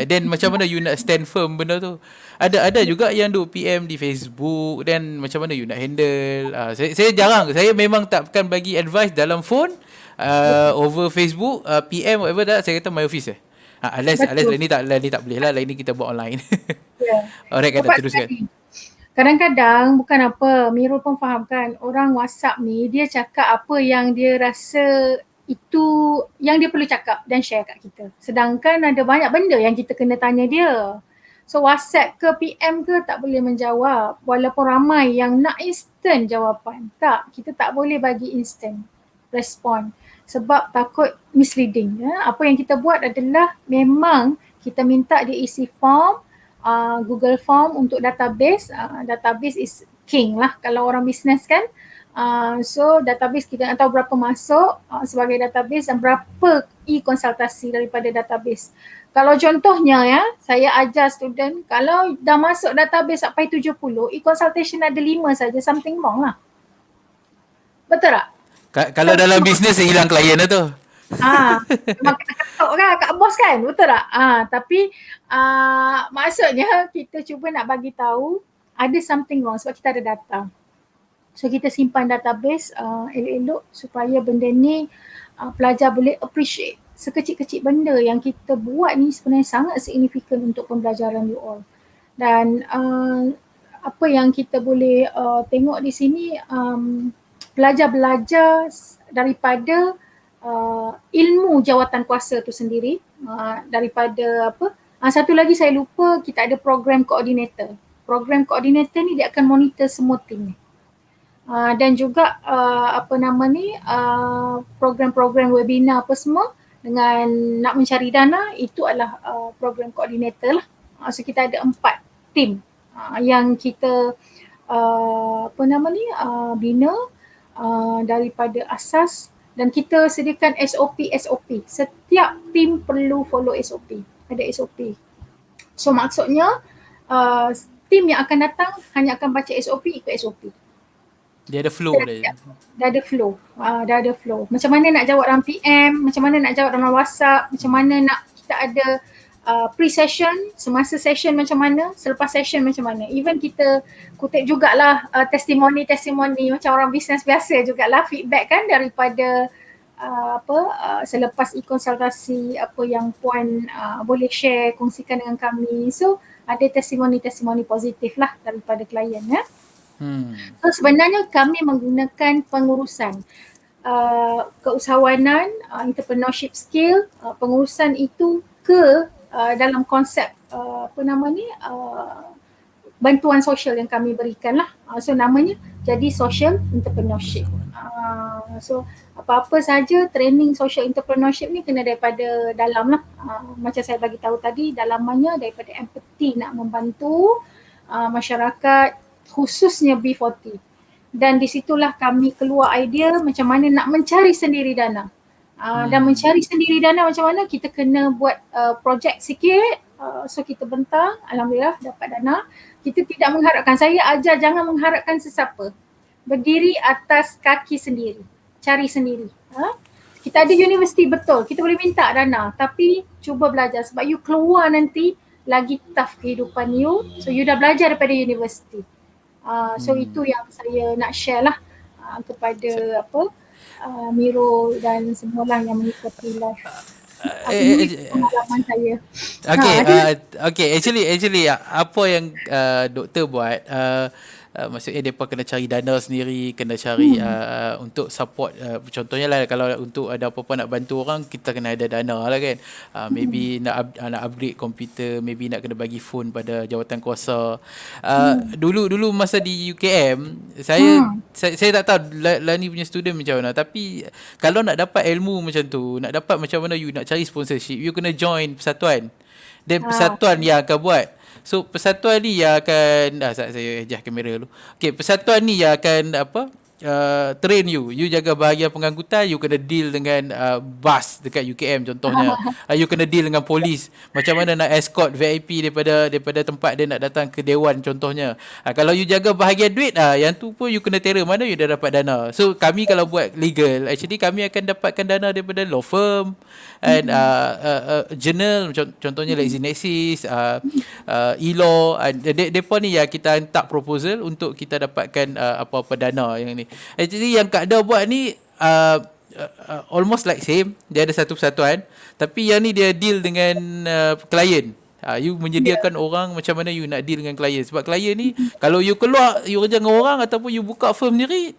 then macam mana you nak stand firm benda tu. Ada juga yang duk PM di Facebook, dan macam mana you nak handle. Saya jarang, saya memang takkan bagi advice dalam phone, over Facebook, PM whatever tak, saya kata my office unless lain ni tak boleh lah, lain ni kita buat online. Alright, kata teruskan. Kadang-kadang bukan apa, Mirul pun faham kan, orang WhatsApp ni dia cakap apa yang dia rasa itu yang dia perlu cakap dan share kat kita. Sedangkan ada banyak benda yang kita kena tanya dia. So WhatsApp ke PM ke tak boleh menjawab, walaupun ramai yang nak instant jawapan. Tak, kita tak boleh bagi instant respon sebab takut misleading. Apa yang kita buat adalah memang kita minta dia isi form, Google Form untuk database. Database is king lah kalau orang bisnes kan. So database kita nak tahu berapa masuk sebagai database dan berapa e-konsultasi daripada database. Kalau contohnya saya ajar student, kalau dah masuk database sampai 70, e-consultation ada 5 saja, something wrong lah. Betul tak? Kalau dalam bisnes hilang klien lah tu. Memang kena ketuk kan kat bos kan, betul tak? Tapi maksudnya kita cuba nak bagi tahu ada something wrong sebab kita ada data. So kita simpan database elok-elok supaya benda ni pelajar boleh appreciate sekecil-kecil benda yang kita buat ni sebenarnya sangat signifikan untuk pembelajaran you all. Dan apa yang kita boleh tengok di sini, pelajar belajar daripada ilmu jawatan kuasa tu sendiri, daripada apa, satu lagi saya lupa, kita ada program coordinator. Program coordinator ni dia akan monitor semua tim ni. Dan juga apa nama ni, program-program webinar apa semua dengan nak mencari dana, itu adalah program coordinator lah. So kita ada 4 tim yang kita apa nama ni, bina daripada asas, dan kita sediakan SOP. Setiap tim perlu follow SOP, ada SOP. So maksudnya tim yang akan datang hanya akan baca SOP, ikut SOP. Dia ada flow dia. Dah ada flow. Macam mana nak jawab dalam PM, macam mana nak jawab dalam WhatsApp, macam mana nak kita ada pre-session, semasa session macam mana, selepas session macam mana. Even kita kutip jugalah testimoni macam orang bisnes biasa jugalah, feedback kan daripada selepas e-konsultasi, apa yang puan boleh share, kongsikan dengan kami. So ada testimoni positif lah daripada klien ya. So sebenarnya kami menggunakan pengurusan keusahawanan, entrepreneurship skill, pengurusan itu ke dalam konsep bantuan sosial yang kami berikan lah. So namanya jadi social entrepreneurship. So apa-apa saja training social entrepreneurship ni kena daripada dalam lah. Macam saya bagi tahu tadi, dalamannya daripada empathy, nak membantu masyarakat khususnya B40. Dan di situlah kami keluar idea macam mana nak mencari sendiri dana. Dan mencari sendiri dana macam mana, kita kena buat projek sikit. So kita bentang, alhamdulillah dapat dana. Kita tidak mengharapkan, saya ajar jangan mengharapkan sesiapa. Berdiri atas kaki sendiri, cari sendiri. Kita ada universiti betul, kita boleh minta dana, tapi cuba belajar sebab you keluar nanti lagi tough kehidupan you. So you dah belajar daripada universiti. So itu yang saya nak share lah kepada Miro dan semualah yang mengikuti live. Pengalaman saya. Okay, actually apa yang doktor buat, maksudnya mereka kena cari dana sendiri, kena cari untuk support, contohnya lah kalau untuk ada apa-apa nak bantu orang, kita kena ada dana lah kan. Maybe nak upgrade komputer, maybe nak kena bagi phone pada jawatan kuasa. Dulu masa di UKM, saya tak tahu Lani punya student macam mana, tapi kalau nak dapat ilmu macam tu, nak dapat macam mana you nak cari sponsorship, you kena join persatuan. Dan persatuan yang akan buat. So persatuan ni yang akan saya adjust kamera dulu. Okay, persatuan ni yang akan train you. You jaga bahagian pengangkutan, you kena deal dengan bas dekat UKM contohnya. You kena deal dengan polis. Macam mana nak escort VIP daripada tempat dia nak datang ke dewan contohnya. Kalau you jaga bahagian duit, yang tu pun you kena tera mana you dah dapat dana. So kami kalau buat legal, actually kami akan dapatkan dana daripada law firm and journal, contohnya LexisNexis, e-law. Depa ni yang kita hantar proposal untuk kita dapatkan apa-apa dana yang ni. Actually yang Kak Da buat ni almost like same. Dia ada satu persatuan, tapi yang ni dia deal dengan klien. You menyediakan orang macam mana you nak deal dengan klien. Sebab klien ni kalau you keluar, you kerja dengan orang ataupun you buka firm sendiri,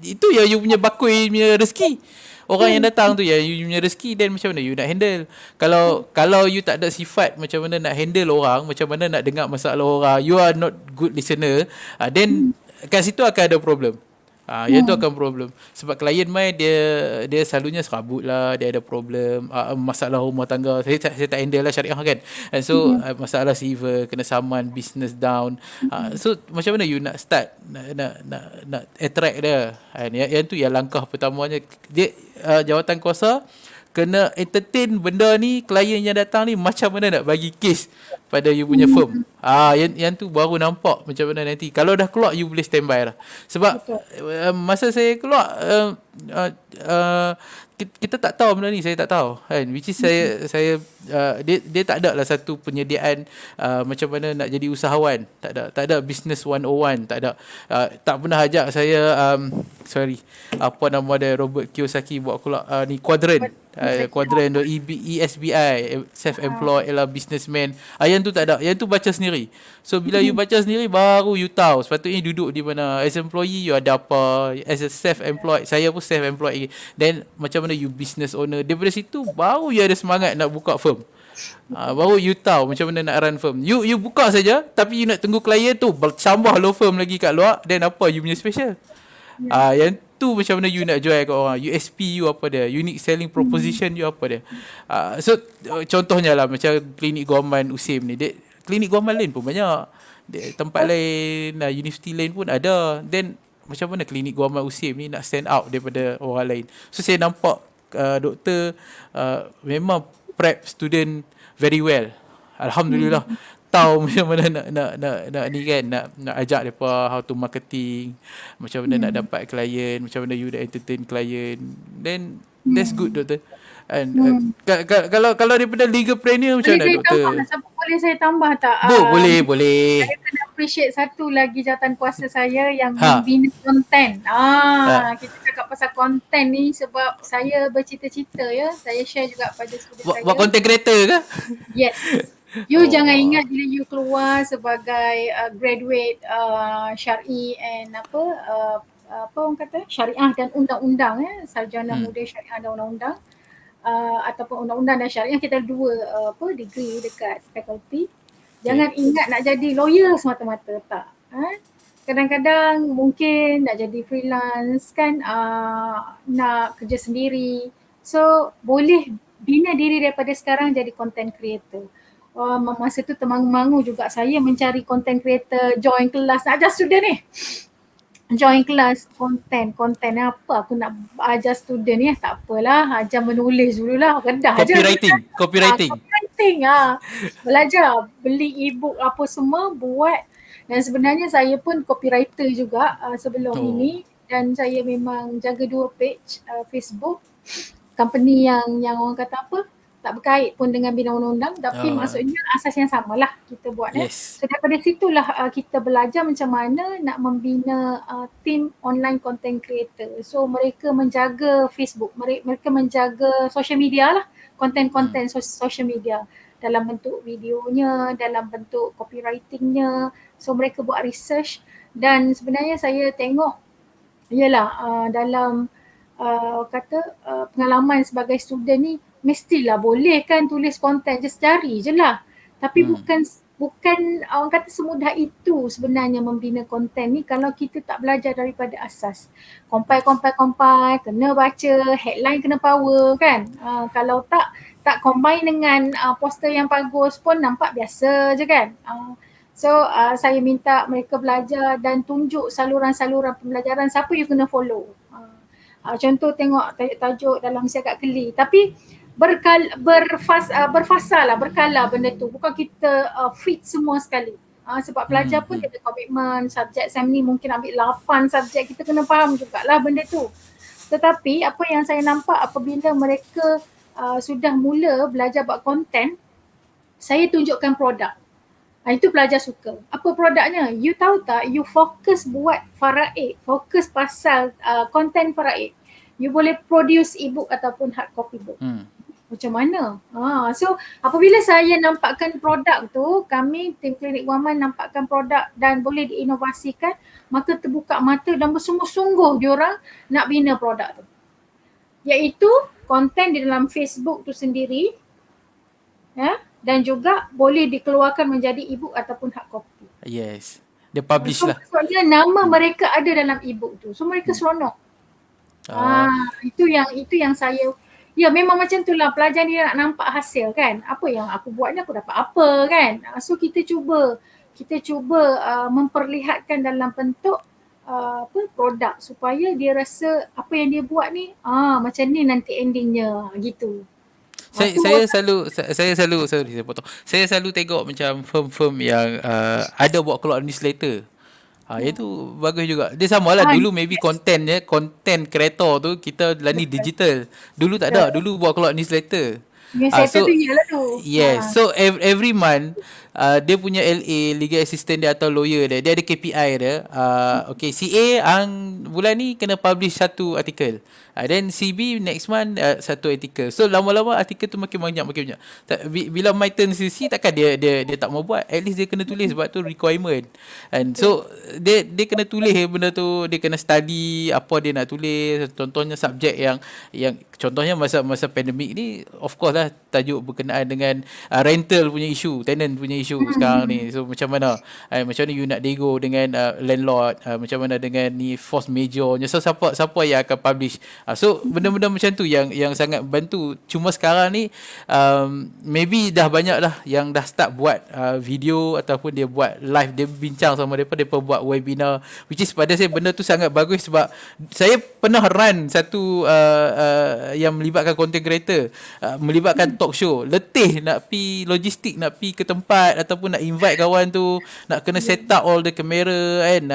itu ya you punya bakui punya rezeki. Orang yang datang tu ya you punya rezeki, dan macam mana you nak handle. Kalau you tak ada sifat macam mana nak handle orang, macam mana nak dengar masalah orang, you are not good listener, then kat situ akan ada problem. Yang tu akan problem. Sebab klien main dia selalunya serabut lah, dia ada problem, masalah rumah tangga. Saya tak handle lah syariah kan. And so masalah silver, kena saman, business down. So macam mana you nak start, nak attract dia. Yang tu yang langkah pertamanya. Dia jawatan kuasa kena entertain benda ni, klien yang datang ni macam mana nak bagi case pada you punya firm. Yang tu baru nampak macam mana nanti. Kalau dah keluar, you boleh standby lah. Sebab masa saya keluar, uh, uh, kita tak tahu benda ni, saya tak tahu kan, which is dia tak ada lah satu penyediaan macam mana nak jadi usahawan, tak ada business 101, tak ada, tak pernah ajak saya, apa nama dia, Robert Kiyosaki buat pula ni quadrant, quadrant ESBI, self-employed lah, businessman, yang tu tak ada, yang tu baca sendiri. So bila you baca sendiri baru you tahu sepatutnya duduk di mana. As employee you ada apa, as a self-employed, saya pun self-employed, then macam mana you business owner, daripada situ baru you ada semangat nak buka firm. Baru you tahu macam mana nak run firm. You buka saja, tapi you nak tunggu klien tu bercambah law firm lagi kat luar, then apa you punya special? Yang tu macam mana you nak jual kat orang, USP you apa dia, unique selling proposition you apa dia. So contohnya lah macam klinik Guaman USIM ni, klinik Guaman lain pun banyak, tempat lain, universiti lain pun ada. Then macam mana klinik Guaman USIM ni nak stand out daripada orang lain. So saya nampak doktor memang prep student very well, alhamdulillah. Tahu macam mana nak ni kan, nak ajak depa how to marketing, macam mana nak dapat klien, macam mana you nak entertain klien. Then that's good doktor. And kalau daripada legalpreneur macam mana doktor? Boleh saya tambah tak? Boleh. Saya kena appreciate satu lagi jawatan kuasa saya yang membina konten. Kita cakap pasal konten ni sebab saya bercita-cita ya. Saya share juga pada student saya. Buat content creator ke? Yes. You jangan ingat bila you keluar sebagai graduate syar'i and apa orang kata syariah dan undang-undang sarjana muda syariah dan undang-undang, ataupun undang-undang dan syariah, kita ada dua degree dekat fakulti. Jangan ingat nak jadi lawyer semata-mata, tak. Kadang-kadang mungkin nak jadi freelance kan, nak kerja sendiri. So boleh bina diri daripada sekarang jadi content creator. Masa tu termangu-mangu juga saya mencari content creator, join kelas, nak ajar student ni. Join kelas konten apa aku nak ajar student ni, tak apalah, ajar menulis dululah, rendah aja. Copywriting. Belajar, beli e-book apa semua, buat. Dan sebenarnya saya pun copywriter juga sebelum ini, dan saya memang jaga 2 page Facebook, company yang orang kata apa, tak berkait pun dengan bidang undang-undang, tapi maksudnya asas yang samalah kita buat. Yes. So daripada situlah kita belajar macam mana nak membina team online content creator. So mereka menjaga Facebook, mereka menjaga social media lah, konten-konten social media dalam bentuk videonya, dalam bentuk copywritingnya. So mereka buat research, dan sebenarnya saya tengok ialah dalam pengalaman sebagai student ni, mestilah boleh kan tulis konten, just cari je lah. Tapi bukan orang kata semudah itu sebenarnya membina konten ni kalau kita tak belajar daripada asas. Compile, kena baca, headline kena power kan. Kalau tak combine dengan poster yang bagus pun nampak biasa je kan. So saya minta mereka belajar dan tunjuk saluran-saluran pembelajaran siapa you kena follow. Contoh tengok tajuk dalam siagat keli, tapi berfasa lah, berkala benda tu. Bukan kita fit semua sekali. Sebab pelajar pun dia ada komitmen, subjek SEM ni mungkin ambil 8 subjek, kita kena faham jugalah benda tu. Tetapi apa yang saya nampak apabila mereka sudah mula belajar buat konten, saya tunjukkan produk. Itu pelajar suka. Apa produknya? You tahu tak, you fokus buat faraid, fokus pasal konten faraid. You boleh produce e-book ataupun hard copy book. Macam mana? So apabila saya nampakkan produk tu, kami tim Klinik Guaman nampakkan produk dan boleh diinovasikan, maka terbuka mata dan bersungguh-sungguh diorang nak bina produk tu. Iaitu konten di dalam Facebook tu sendiri, dan juga boleh dikeluarkan menjadi e-book ataupun hard copy. Yes. Dia publish lah. Maksudnya nama mereka ada dalam e-book tu. So mereka seronok. Itu yang saya, ya memang macam tu lah, pelajar ni nak nampak hasil kan. Apa yang aku buat ni aku dapat apa kan. So kita cuba memperlihatkan dalam bentuk produk supaya dia rasa apa yang dia buat ni macam ni nanti endingnya gitu. Saya selalu saya potong. Saya selalu tengok macam firm-firm yang ada buat keluar newsletter. Itu bagus juga. Dia sama lah dulu maybe Yes, content creator tu kita lah ni betul. digital. Dulu tak ada. Betul. Dulu buat keluar newsletter. Newsletter tu So iyalah tu. yes. So every month dia punya LA legal assistant dia atau lawyer dia ada KPI dia. Okay, CA bulan ni kena publish satu artikel. Then CB next month satu artikel. So lama-lama artikel tu makin banyak makin banyak. Bila my turn CC takkan dia tak mau buat. At least dia kena tulis sebab tu requirement. And so dia kena tulis benda tu, dia kena study apa dia nak tulis. Contohnya subjek yang contohnya masa pandemik ni of course lah tajuk berkenaan dengan rental punya isu, tenant punya isu sekarang ni. So macam mana you nak nego dengan landlord, macam mana dengan ni force major. So siapa yang akan publish. So benda-benda macam tu yang sangat bantu. Cuma sekarang ni maybe dah banyak lah yang dah start buat video ataupun dia buat live, dia bincang sama mereka, dia buat webinar, which is pada saya benda tu sangat bagus sebab saya pernah run satu yang melibatkan content creator, melibatkan talk show. Letih nak pi logistik, nak pi ke tempat ataupun nak invite kawan tu, nak kena set up all the camera kan,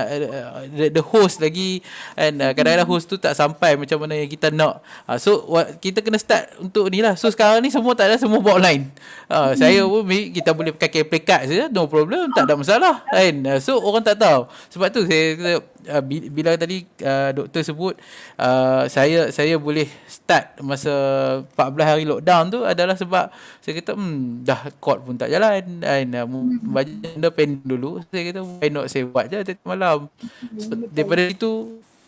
the host lagi, and kadang-kadang host tu tak sampai macam mana yang kita nak. So kita kena start untuk ni lah. So sekarang ni semua tak ada, semua buat online. Saya pun kita boleh pakai play card saja, no problem, tak ada masalah kan. So orang tak tahu. Sebab tu saya kata, bila tadi doktor sebut saya boleh start masa 14 hari lockdown tu adalah sebab saya kata dah court pun tak jalan kan, banyak benda pending dulu. Saya kata why not saya buat je tiap malam. So, Betul. daripada itu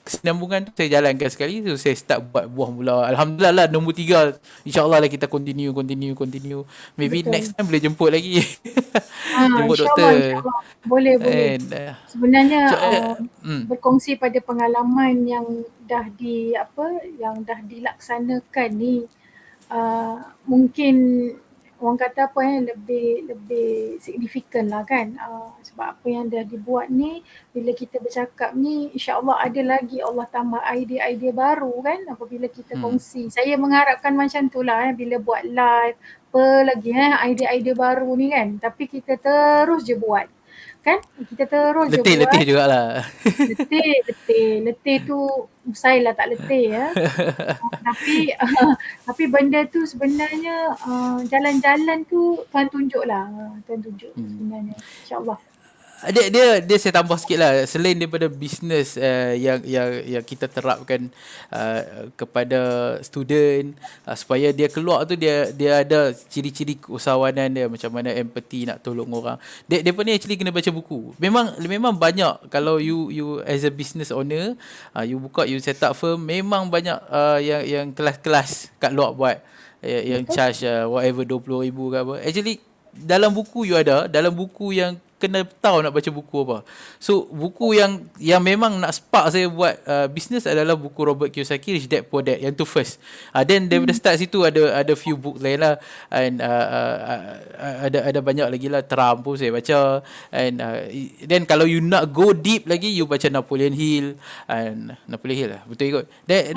kesinambungan tu saya jalankan sekali. So saya start buat buah mula. Alhamdulillah lah nombor 3. InsyaAllah lah kita continue. Maybe Betul. next time boleh jemput lagi. Jemput InsyaAllah, doktor. insyaAllah. Boleh, boleh. And Sebenarnya so, berkongsi pada pengalaman yang yang dah dilaksanakan ni, mungkin orang kata lebih lebih signifikan lah kan, sebab apa yang dah dibuat ni, bila kita bercakap ni insya-Allah ada lagi Allah tambah idea-idea baru kan apabila kita kongsi. Saya mengharapkan macam tu lah bila buat live apa lagi idea-idea baru ni kan, tapi kita terus je buat kan, kita terus je buat. letih jugalah. Letih tu usailah tak letih ya. Tapi benda tu sebenarnya jalan-jalan tu Tuhan tunjuk lah. Tuhan tunjuk sebenarnya. InsyaAllah. Dia saya tambah sikit lah, selain daripada bisnes yang kita terapkan kepada student, supaya dia keluar tu dia ada ciri-ciri keusahawanan dia, macam mana empathy, nak tolong orang. Dia pun ni actually kena baca buku. Memang banyak kalau you as a business owner, you buka, you set up firm, memang banyak yang kelas-kelas kat luar buat, yang charge whatever 20,000 ke apa. Actually dalam buku dalam buku yang kena tahu nak baca buku apa. So buku yang memang nak spark saya buat business adalah buku Robert Kiyosaki, Rich Dad Poor Dad, yang tu first. Then daripada start situ ada few books lain lah, and ada banyak lagi lah. Trump pun saya baca, and then kalau you nak go deep lagi, you baca Napoleon Hill, and Napoleon Hill lah, betul ikut. Then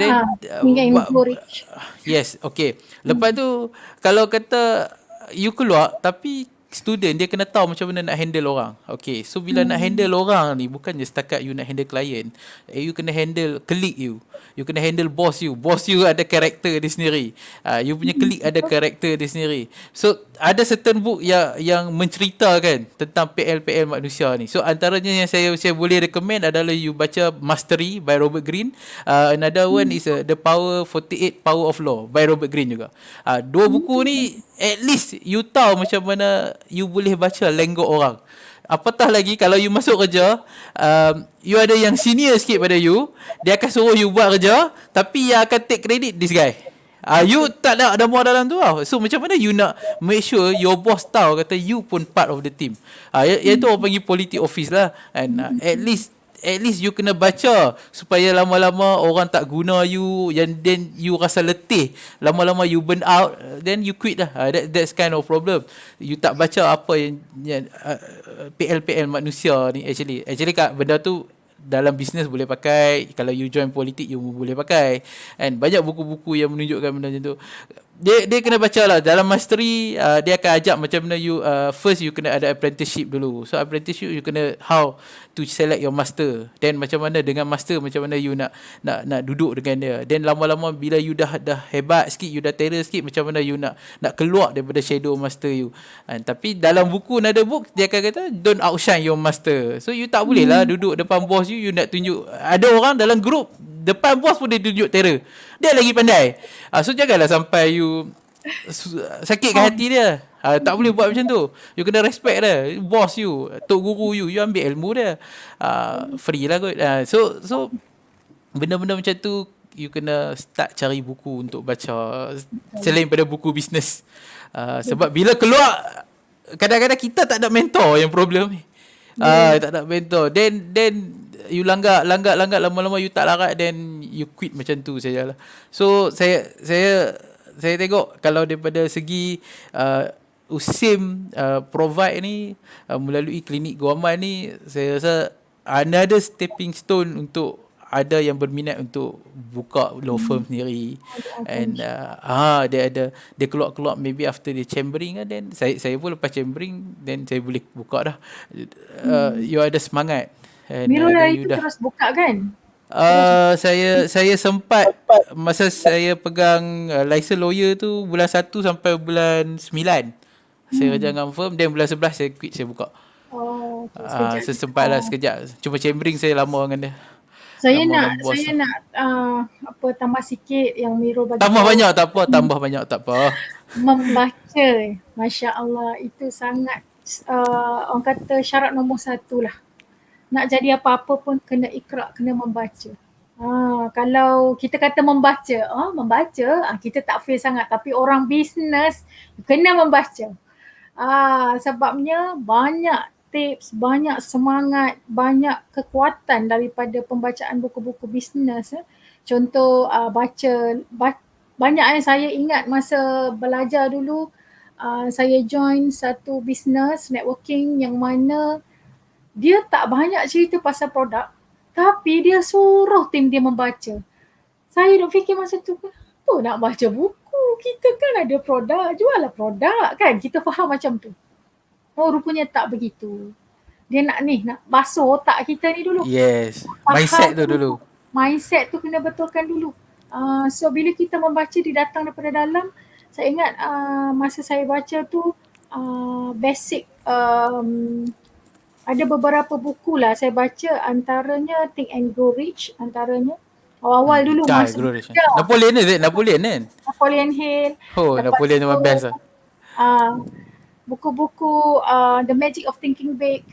Think and Grow Rich. yes, okay. Lepas tu kalau kata you keluar, tapi student dia kena tahu macam mana nak handle orang. Okay, so bila nak handle orang ni, bukannya setakat you nak handle client, you kena handle colleague you. You kena handle boss you. Boss you ada karakter dia sendiri. You punya colleague ada karakter dia sendiri. So ada certain book yang menceritakan tentang PL manusia ni. So antaranya yang saya boleh recommend adalah you baca Mastery by Robert Greene. Another one is The 48 Power of Law by Robert Greene juga. Dua buku ni at least you tahu macam mana you boleh baca lenggok orang. Apatah lagi kalau you masuk kerja, you ada yang senior sikit pada you, dia akan suruh you buat kerja, tapi yang akan take credit this guy. You tak ada more dalam tu lah. So macam mana you nak make sure your boss tahu kata you pun part of the team. Iaitu orang panggil politic office lah. And at least you kena baca supaya lama-lama orang tak guna you, and then you rasa letih, lama-lama you burn out, then you quit lah. That's kind of problem. You tak baca apa yang PL manusia ni actually kat benda tu dalam bisnes boleh pakai, kalau you join politik you boleh pakai, and banyak buku-buku yang menunjukkan benda macam tu. dia kena baca lah dalam mastery. Dia akan ajak macam mana you first you kena ada apprenticeship dulu. So apprenticeship you kena how to select your master, then macam mana dengan master, macam mana you nak duduk dengan dia, then lama-lama bila you dah hebat sikit, you dah terror sikit, macam mana you nak keluar daripada shadow master you. Tapi dalam buku another book dia akan kata don't outshine your master. So you tak boleh lah duduk depan boss you nak tunjuk. Ada orang dalam group depan bos pun dia tunjuk terror. Dia lagi pandai. So janganlah sampai you sakitkan hati dia. Tak boleh buat macam tu. You kena respect dia. Bos you, tok guru you, you ambil ilmu dia. Free lah kot. So benda-benda macam tu you kena start cari buku untuk baca selain pada buku bisnes. Sebab bila keluar kadang-kadang kita tak ada mentor yang problem ni. Tak ada mentor. Then you langgar lama-lama you tak larat, then you quit macam tu sajalah. So saya tengok kalau daripada segi USIM provide ni melalui klinik Guaman ni, saya rasa another stepping stone untuk ada yang berminat untuk buka law firm sendiri. And dia keluar maybe after the chambering kan, then saya pun lepas chambering then saya boleh buka dah. You ada semangat. Mirul itu terus buka kan? Saya sempat masa saya pegang license lawyer tu bulan 1 sampai bulan 9. Saya kerja dengan firm, then bulan 11 saya quit, saya buka. Sesempatlah sekejap. Cuma chambering saya lama dengan dia. Saya nak tambah sikit yang Mirul bagi. Tambah banyak tak apa, tambah banyak tak apa. Membaca, Masya Allah, itu sangat orang kata syarat nombor 1 lah. Nak jadi apa-apa pun kena ikrar, kena membaca. Kalau kita kata membaca, kita tak feel sangat. Tapi orang bisnes kena membaca. Sebabnya banyak tips, banyak semangat, banyak kekuatan daripada pembacaan buku-buku bisnes. Contoh banyak yang saya ingat masa belajar dulu, saya join satu bisnes networking yang mana dia tak banyak cerita pasal produk, tapi dia suruh tim dia membaca. Saya duk fikir masa tu, apa nak baca buku? Kita kan ada produk, jual lah produk kan. Kita faham macam tu. Oh, rupanya tak begitu. Dia nak basuh otak kita ni dulu. Yes, mindset tu dulu. Mindset tu kena betulkan dulu. So bila kita membaca, dia datang daripada dalam. Saya ingat masa saya baca tu basic ada beberapa buku lah saya baca, antaranya Think and Grow Rich, antaranya awal-awal dulu masa Napoleon kan? Napoleon Hill. Napoleon memang best lah. Buku-buku The Magic of Thinking Big,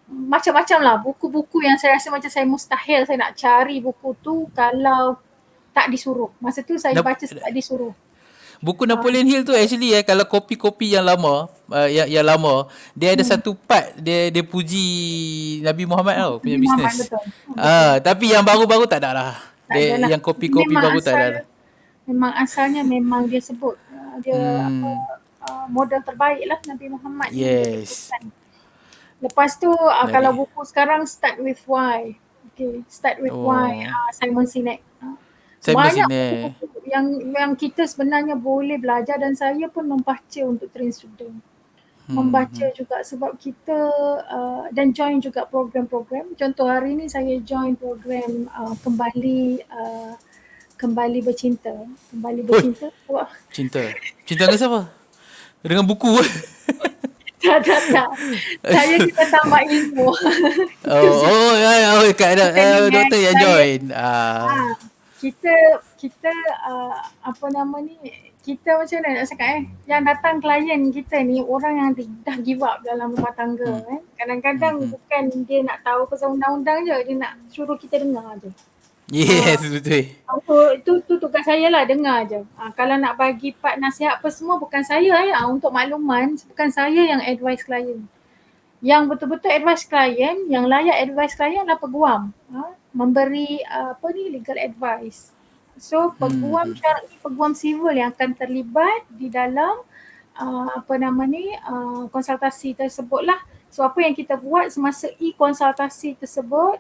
macam-macam lah buku-buku yang saya rasa macam saya mustahil saya nak cari buku tu kalau tak disuruh. Masa tu saya baca tak disuruh. Buku Napoleon Hill tu actually kalau kopi-kopi yang lama, yang lama, dia ada satu part dia puji Nabi Muhammad tau punya bisnes. Tapi yang baru-baru tak ada lah. Yang kopi-kopi baru tak ada lah. Memang asalnya memang dia sebut dia model terbaik lah Nabi Muhammad. Yes. Lepas tu kalau buku sekarang Start with Why. Okay, Start with Why, Simon Sinek. Banyak buku yang kita sebenarnya boleh belajar, dan saya pun membaca untuk train student. Membaca juga sebab kita dan join juga program-program. Contoh hari ni saya join program kembali bercinta. Cinta dengan siapa? Dengan buku. Tak. Saya kita tambah ilmu. Doktor yang join. Kita kita macam mana nak cakap yang datang klien kita ni orang yang dah give up dalam rumah tangga. Kadang-kadang bukan dia nak tahu pasal undang-undang je, dia nak suruh kita dengar je. Yes, betul. Itu tugas saya lah, dengar je. Kalau nak bagi part nasihat apa semua bukan saya untuk makluman, bukan saya yang advise klien. Yang betul-betul advise klien, yang layak advise klien adalah peguam. Memberi legal advice. So peguam syarat ni peguam civil yang akan terlibat di dalam konsultasi tersebut lah. So apa yang kita buat semasa konsultasi tersebut,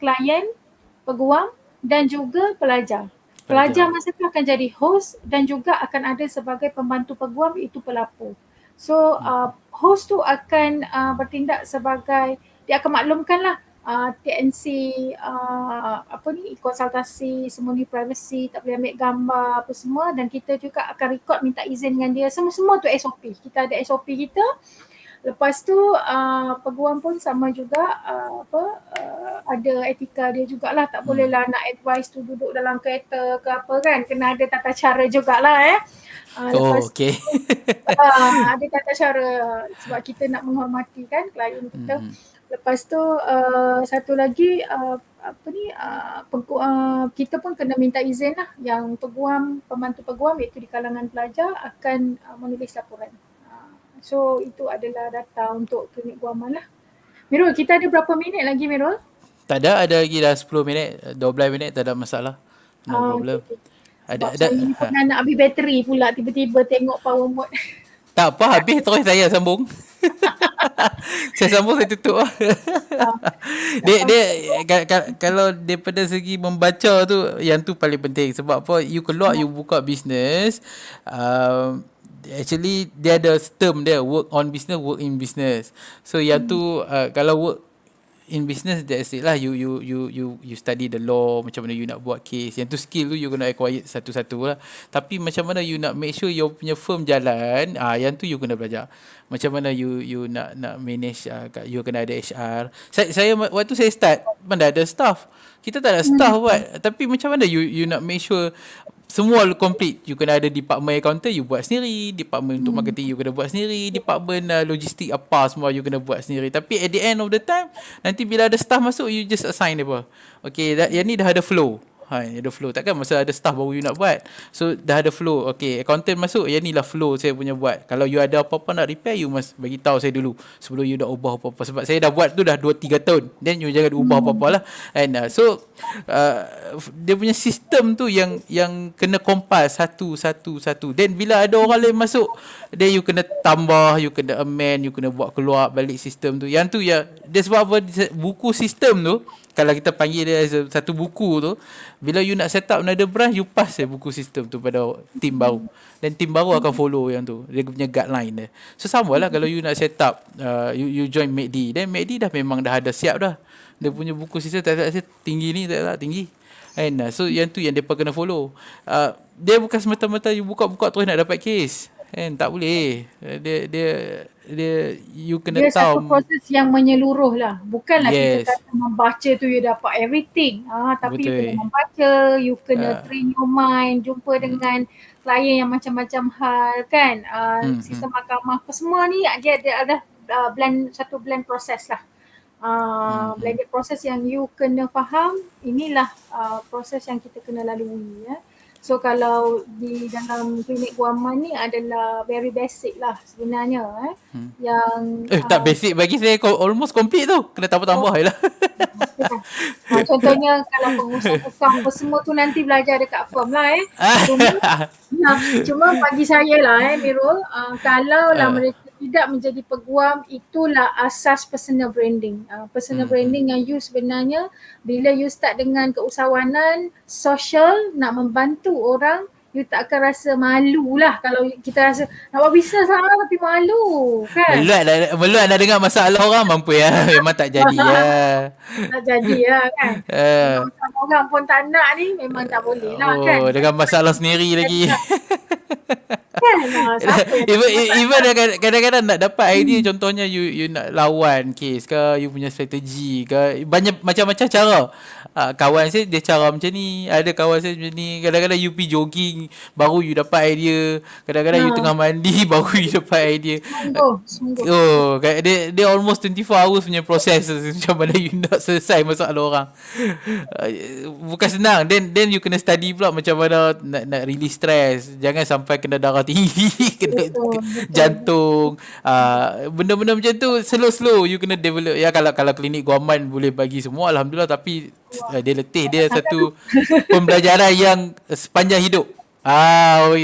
klien, peguam dan juga pelajar. Pelajar Pelajar. masa tu akan jadi host dan juga akan ada sebagai pembantu peguam iaitu pelapor. So host tu akan bertindak sebagai, dia akan maklumkanlah TNC apa ni, konsultasi semua ni, privacy, tak boleh ambil gambar apa semua, dan kita juga akan record, minta izin dengan dia, semua tu SOP. Kita ada SOP kita. Lepas tu peguam pun sama juga ada etika dia jugalah, tak bolehlah nak advice tu duduk dalam kereta ke apa kan, kena ada tata cara jugalah Oh, lepas okay. tu ada tata cara sebab kita nak menghormati kan klien kita. Lepas tu satu lagi apa ni kita pun kena minta izin lah, yang peguam, pembantu peguam iaitu di kalangan pelajar akan menulis laporan. So itu adalah data untuk klinik guaman lah. Mirul, kita ada berapa minit lagi Mirul? Tak ada lagi, dah 10 minit, 12 minit, tak ada masalah. No problem. Okay. Ada Sebab saya ni pernah nak habis bateri pula, tiba-tiba tengok power mode. Tak apa, habis terus saya sambung. Saya sambung, saya tutup lah. dia kalau daripada segi membaca tu, yang tu paling penting. Sebab apa, you keluar, you buka bisnes, actually dia ada term dia, work on business, work in business. So yang tu kalau work in business, that's it lah. You study the law, macam mana you nak buat case. Yang tu skill tu you kena acquire satu-satu lah. Tapi macam mana you nak make sure your punya firm jalan, yang tu you kena belajar. Macam mana you nak manage, you kena ada HR. Saya waktu saya start, mana ada staff. Kita tak ada staff buat. Tapi macam mana you nak make sure semua complete. You kena ada department accountant, you buat sendiri. Department untuk marketing, you kena buat sendiri. Department logistik apa semua, you kena buat sendiri. Tapi at the end of the time, nanti bila ada staff masuk, you just assign dia apa. Okay, yang ni dah ada flow. Ada flow. Takkan masa ada staff baru you nak buat. So dah ada flow. Okay, accountant masuk, yang ni lah flow saya punya buat. Kalau you ada apa-apa nak repair, you must bagi tahu saya dulu sebelum you dah ubah apa-apa. Sebab saya dah buat tu dah 2-3 tahun. Then you jangan ubah apa-apa lah. And so dia punya sistem tu yang kena compile satu. Then bila ada orang lain masuk, then you kena tambah, you kena amend, you kena buat keluar balik sistem tu. Yang tu ya, dia sebab apa, buku sistem tu, kalau kita panggil dia as satu buku tu, bila you nak set up another branch, you pass buku sistem tu pada tim baru. Dan tim baru akan follow yang tu. Dia punya guideline dia. So sama lah kalau you nak set up, you join MACD. Dan MACD dah memang dah ada siap dah. Dia punya buku sistem tak tinggi ni, tak tinggi. And so yang tu yang mereka kena follow. Dia bukan semata-mata you buka-buka terus nak dapat case. Tak boleh. Dia you kena dia tahu. satu proses yang menyeluruh lah. Bukanlah Yes. kita kata membaca tu you dapat everything. Tapi you Betul. kena membaca, you kena train your mind, jumpa dengan klien yang macam-macam hal kan. Sistem mahkamah apa semua ni dia ada satu blend proses lah. Blended proses yang you kena faham, inilah proses yang kita kena lalui ya. So kalau di dalam klinik guaman ni adalah very basic lah sebenarnya yang Tak basic bagi saya, almost complete tu. Kena tambah-tambah je lah. Contohnya kalau pengusaha apa semua tu nanti belajar dekat firm lah Cuma bagi saya lah Mirul, kalau lah mereka tidak menjadi peguam, itulah asas personal branding. Personal branding yang you sebenarnya bila you start dengan keusahawanan social, nak membantu orang, you tak akan rasa malu lah. Kalau kita rasa nak buat bisnes lah tapi malu kan. Meluat dah dengar masalah orang, mampu ya. Memang tak jadi ya. Tak jadi lah kan. Orang pun tak nak ni memang tak boleh lah kan. Dengan masalah sendiri lagi. Kan? Even kadang-kadang nak dapat idea, contohnya you nak lawan case ke, you punya strategi ke, banyak macam-macam cara. Kawan saya dia cara macam ni, ada kawan saya macam ni. Kadang-kadang you pergi jogging baru you dapat idea, kadang-kadang you tengah mandi baru you dapat idea. Sungguh. Dia almost 24 hours punya proses macam mana you nak selesai masalah orang. Bukan senang. Then you kena study pula macam mana nak release stress, jangan sampai kena darah tinggi, kena jantung, benda-benda macam tu slow you kena develop. Ya kalau klinik guaman boleh bagi semua, alhamdulillah. Tapi dia letih, dia satu pembelajaran yang sepanjang hidup.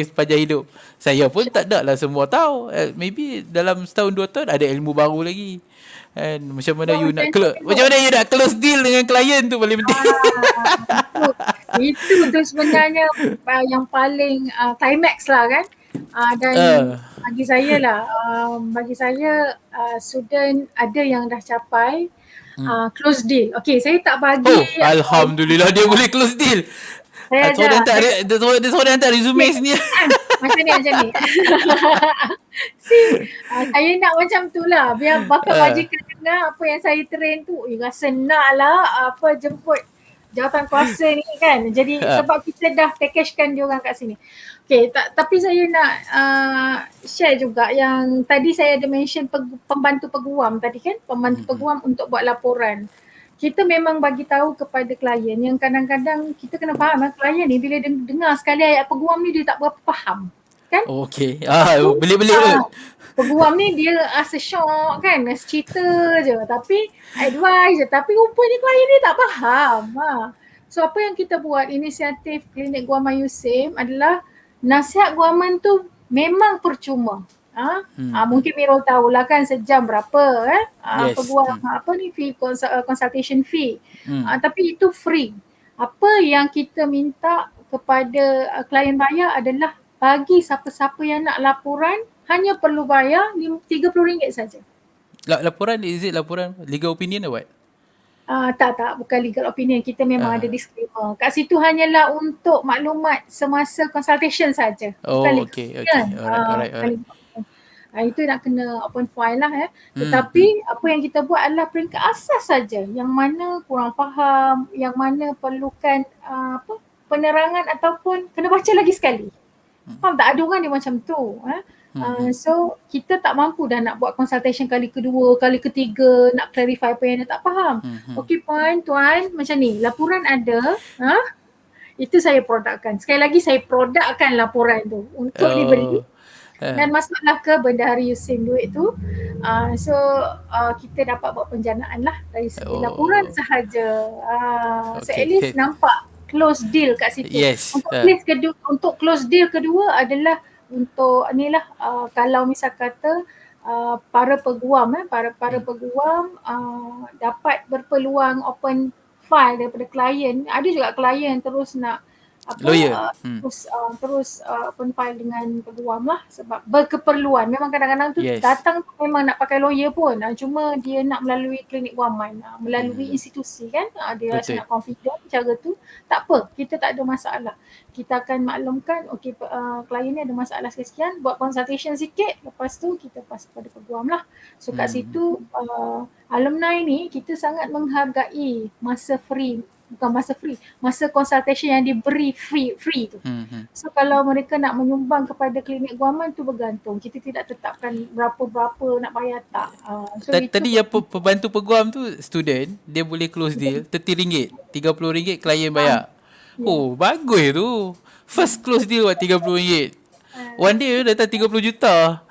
Sepanjang hidup. Saya pun tak ada lah semua tahu. Maybe dalam setahun 2 tahun ada ilmu baru lagi. And macam mana you nak close deal dengan klien tu paling penting. Itu tu sebenarnya yang paling climax lah kan. Dan Ah, bagi saya student ada yang dah capai hmm. close deal. Okay, saya tak bagi Oh, alhamdulillah dia boleh close deal. saya Suruh dia ajar. hantar dia suruh dia hantar resume Okay, sini. macam ni. See, saya nak macam tu lah. Biar bakal Ah, majikan dengar apa yang saya train tu. Rasa nak lah jemput jawatan kuasa ni kan. Jadi ah, sebab kita dah packagekan dia orang kat sini. Okay, tapi saya nak share juga yang tadi saya ada mention pembantu peguam tadi kan. Pembantu peguam untuk buat laporan. Kita memang bagi tahu kepada klien yang kadang-kadang kita kena faham klien ni bila dengar sekali ayat peguam ni dia tak berapa faham. Kan? okey. Tu Belik-belik tu. peguam ni dia rasa syok kan, rasa cerita je tapi advice je tapi rupanya klien ni tak faham. So apa yang kita buat inisiatif Klinik Guaman Yusim adalah nasihat guaman tu memang percuma. Mungkin Mirul tahulah kan sejam berapa Yes. peguam fee consultation fee. Hmm. Tapi itu free. Apa yang kita minta kepada klien bayar adalah bagi siapa-siapa yang nak laporan hanya perlu bayar RM30 saja. Laporan, is it laporan legal opinion or what? Tak, bukan legal opinion. Kita memang ada Ah. disclaimer. Kat situ hanyalah untuk maklumat semasa consultation saja. Bukan Oh, legal okay, opinion. okay. Alright, Bukan alright. legal opinion. Itu nak kena open file lah ya. Hmm, Tetapi apa yang kita buat adalah peringkat asas saja. Yang mana kurang faham, yang mana perlukan penerangan ataupun kena baca lagi sekali. Faham tak? Ada orang dia macam tu. So kita tak mampu dah nak buat consultation kali kedua, kali ketiga, nak clarify apa yang dia tak faham. Okey puan, tuan, macam ni, laporan ada, itu saya produkkan. Sekali lagi saya produkkan laporan tu untuk dibeli dan masuklah ke Bendahara Yusim duit tu. So kita dapat buat penjanaan lah dari segi laporan sahaja. So at okay. least nampak close deal kat situ. Yes. Untuk close deal kedua adalah untuk inilah kalau misal kata para peguam peguam dapat berpeluang open file daripada klien. Ada juga klien yang terus nak Lawyer. terus open file dengan peguam lah sebab berkeperluan. Memang kadang-kadang tu Yes. datang memang nak pakai lawyer pun. Cuma dia nak melalui klinik guaman, melalui institusi kan. Dia rasa Betul. nak confident cara tu. Tak apa, kita tak ada masalah. Kita akan maklumkan okey klien ni ada masalah sekian, buat consultation sikit, lepas tu kita pass kepada peguam lah. So kat situ alumni ni kita sangat menghargai masa consultation yang diberi free tu. So kalau mereka nak menyumbang kepada klinik guaman tu bergantung. Kita tidak tetapkan berapa-berapa nak bayar tak. So Tadi yang pembantu peguam tu student, dia boleh close deal RM30. RM30 klien bayar. Oh, bagus tu. First close deal buat RM30. One day datang 30 juta.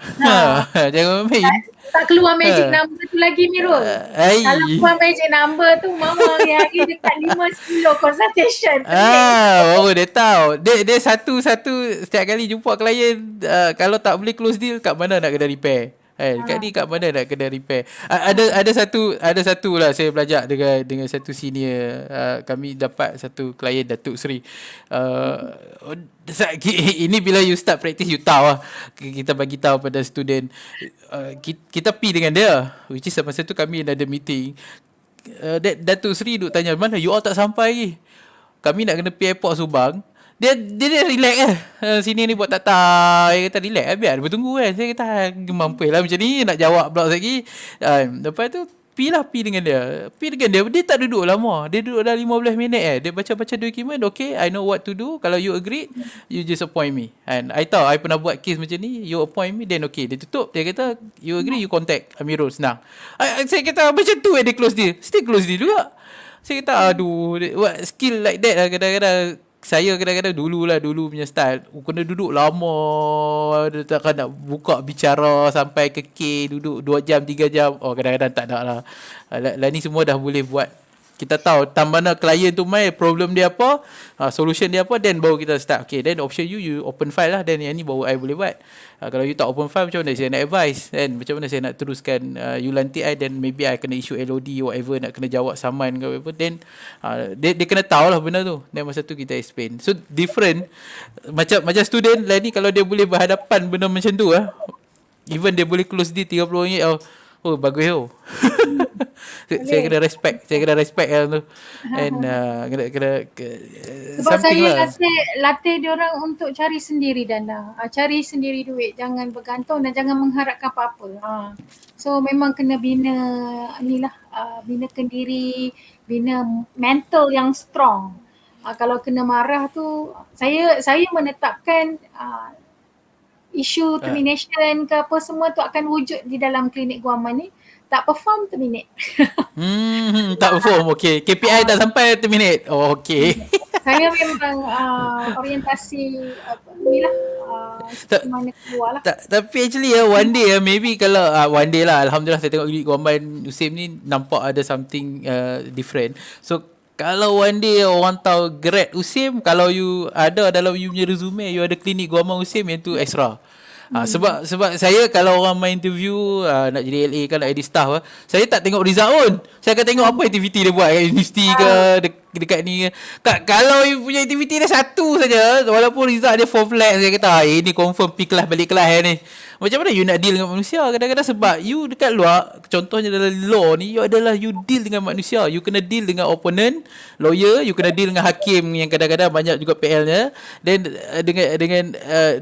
Jangan main. Tak keluar magic number tu lagi Mirul. Kalau keluar magic number tu mama hari-hari dekat 5-10 consultation. Baru dia tahu. Dia satu-satu setiap kali jumpa klien, kalau tak boleh close deal, kat mana nak kena repair. Kat ni kat mana nak kena repair. Ada satu lah saya belajar dengan satu senior. Kami dapat satu klien Datuk Seri. Ini bila you start practice you tahu lah. Kita bagi tahu pada student. Kita pergi dengan dia, which is masa tu kami ada meeting. Datuk Seri duk tanya, mana you all tak sampai lagi. Kami nak kena pergi airport Subang. Dia relax lah. Sini ni buat tak. Dia kata relax lah, biar bertunggu kan. Saya kata mampu lah macam ni nak jawab pula lagi. Lepas tu pergi dengan dia. Dia tak duduk lama. Dia duduk dah 15 minit Dia baca-baca dokumen. Okay, I know what to do. Kalau you agree, you just appoint me. And I tahu I pernah buat case macam ni. You appoint me, then okay. Dia tutup. Dia kata you agree, you contact Amirul, senang. Saya kata macam tu dia close deal. Still close deal juga. Saya kata aduh, what skill like that lah kadang-kadang. Saya kadang-kadang dulu punya style kena duduk lama, dia takkan nak buka bicara sampai ke K, duduk 2 jam 3 jam. Kadang-kadang tak nak lah. Lah ni semua dah boleh buat Kita tahu time mana klien tu main, problem dia apa, solution dia apa, then baru kita start. Okay, then option you open file lah, then yang ni baru I boleh buat. Kalau you tak open file, macam mana saya nak advise, then macam mana saya nak teruskan, you lantik I, then maybe I kena issue LOD whatever, nak kena jawab saman ke whatever, then dia kena tahu lah benda tu, then masa tu kita explain. So different, macam student lah ni, kalau dia boleh berhadapan benda macam tu even dia boleh close deal 30 ringgit, oh bagus saya kena respect yang tu. And kena Sebab something saya lah. latih dia orang untuk cari sendiri dana, cari sendiri duit, jangan bergantung dan jangan mengharapkan apa-apa. So memang kena bina binakan diri, bina mental yang strong. Kalau kena marah tu, saya menetapkan isu termination ke apa semua tu akan wujud di dalam klinik Guaman ni. Tak perform, terminate. Tak perform, okay. KPI tak sampai, terminate. Oh, okay. Saya memang orientasi seperti mana keluar lah. Tapi actually one day maybe kalau one day lah, Alhamdulillah saya tengok klinik Guaman musim ni nampak ada something different. So kalau one day orang tahu grad USIM, kalau you ada dalam you punya resume, you ada klinik Guaman USIM, yang tu extra. Sebab saya kalau orang main interview nak jadi LA kan, nak jadi staff, saya tak tengok result pun. Saya akan tengok apa aktiviti dia buat kat universiti ke, dekat ni. Kalau you punya aktiviti dia satu saja, walaupun result dia 4 flat, saya kata ini confirm pergi kelas balik kelas ni. Macam mana you nak deal dengan manusia kadang-kadang, sebab you dekat luar, contohnya dalam law ni, you deal dengan manusia. You kena deal dengan opponent, lawyer, you kena deal dengan hakim yang kadang-kadang banyak juga PL-nya, then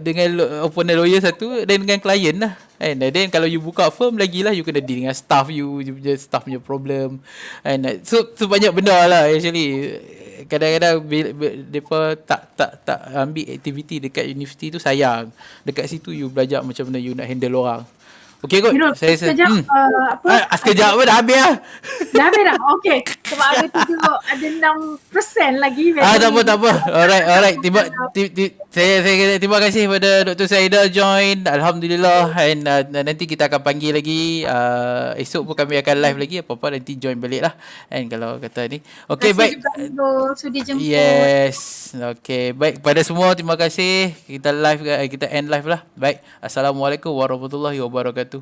dengan opponent lawyer satu, dan dengan klien lah. And then kalau you buka firm lagi lah, you kena deal dengan staff you punya staff punya problem. And so banyak benda lah actually. Kadang-kadang mereka tak ambil aktiviti dekat universiti tu, sayang. Dekat situ you belajar macam mana you nak handle orang. Okey kot. Saya sekejap, sekejap pun dah habis lah. Dah habis dah? Okey. Sebab ada tu ada 6% lagi. Tak apa. Alright. Terima kasih kepada Dr. Saida join. Alhamdulillah. And nanti kita akan panggil lagi. Esok pun kami akan live lagi. Apa-apa nanti join balik lah. And kalau kata ni. Okey, baik. Sudi jemput. Yes. Okey, baik. Pada semua terima kasih. Kita end live lah. Baik. Assalamualaikum warahmatullahi wabarakatuh.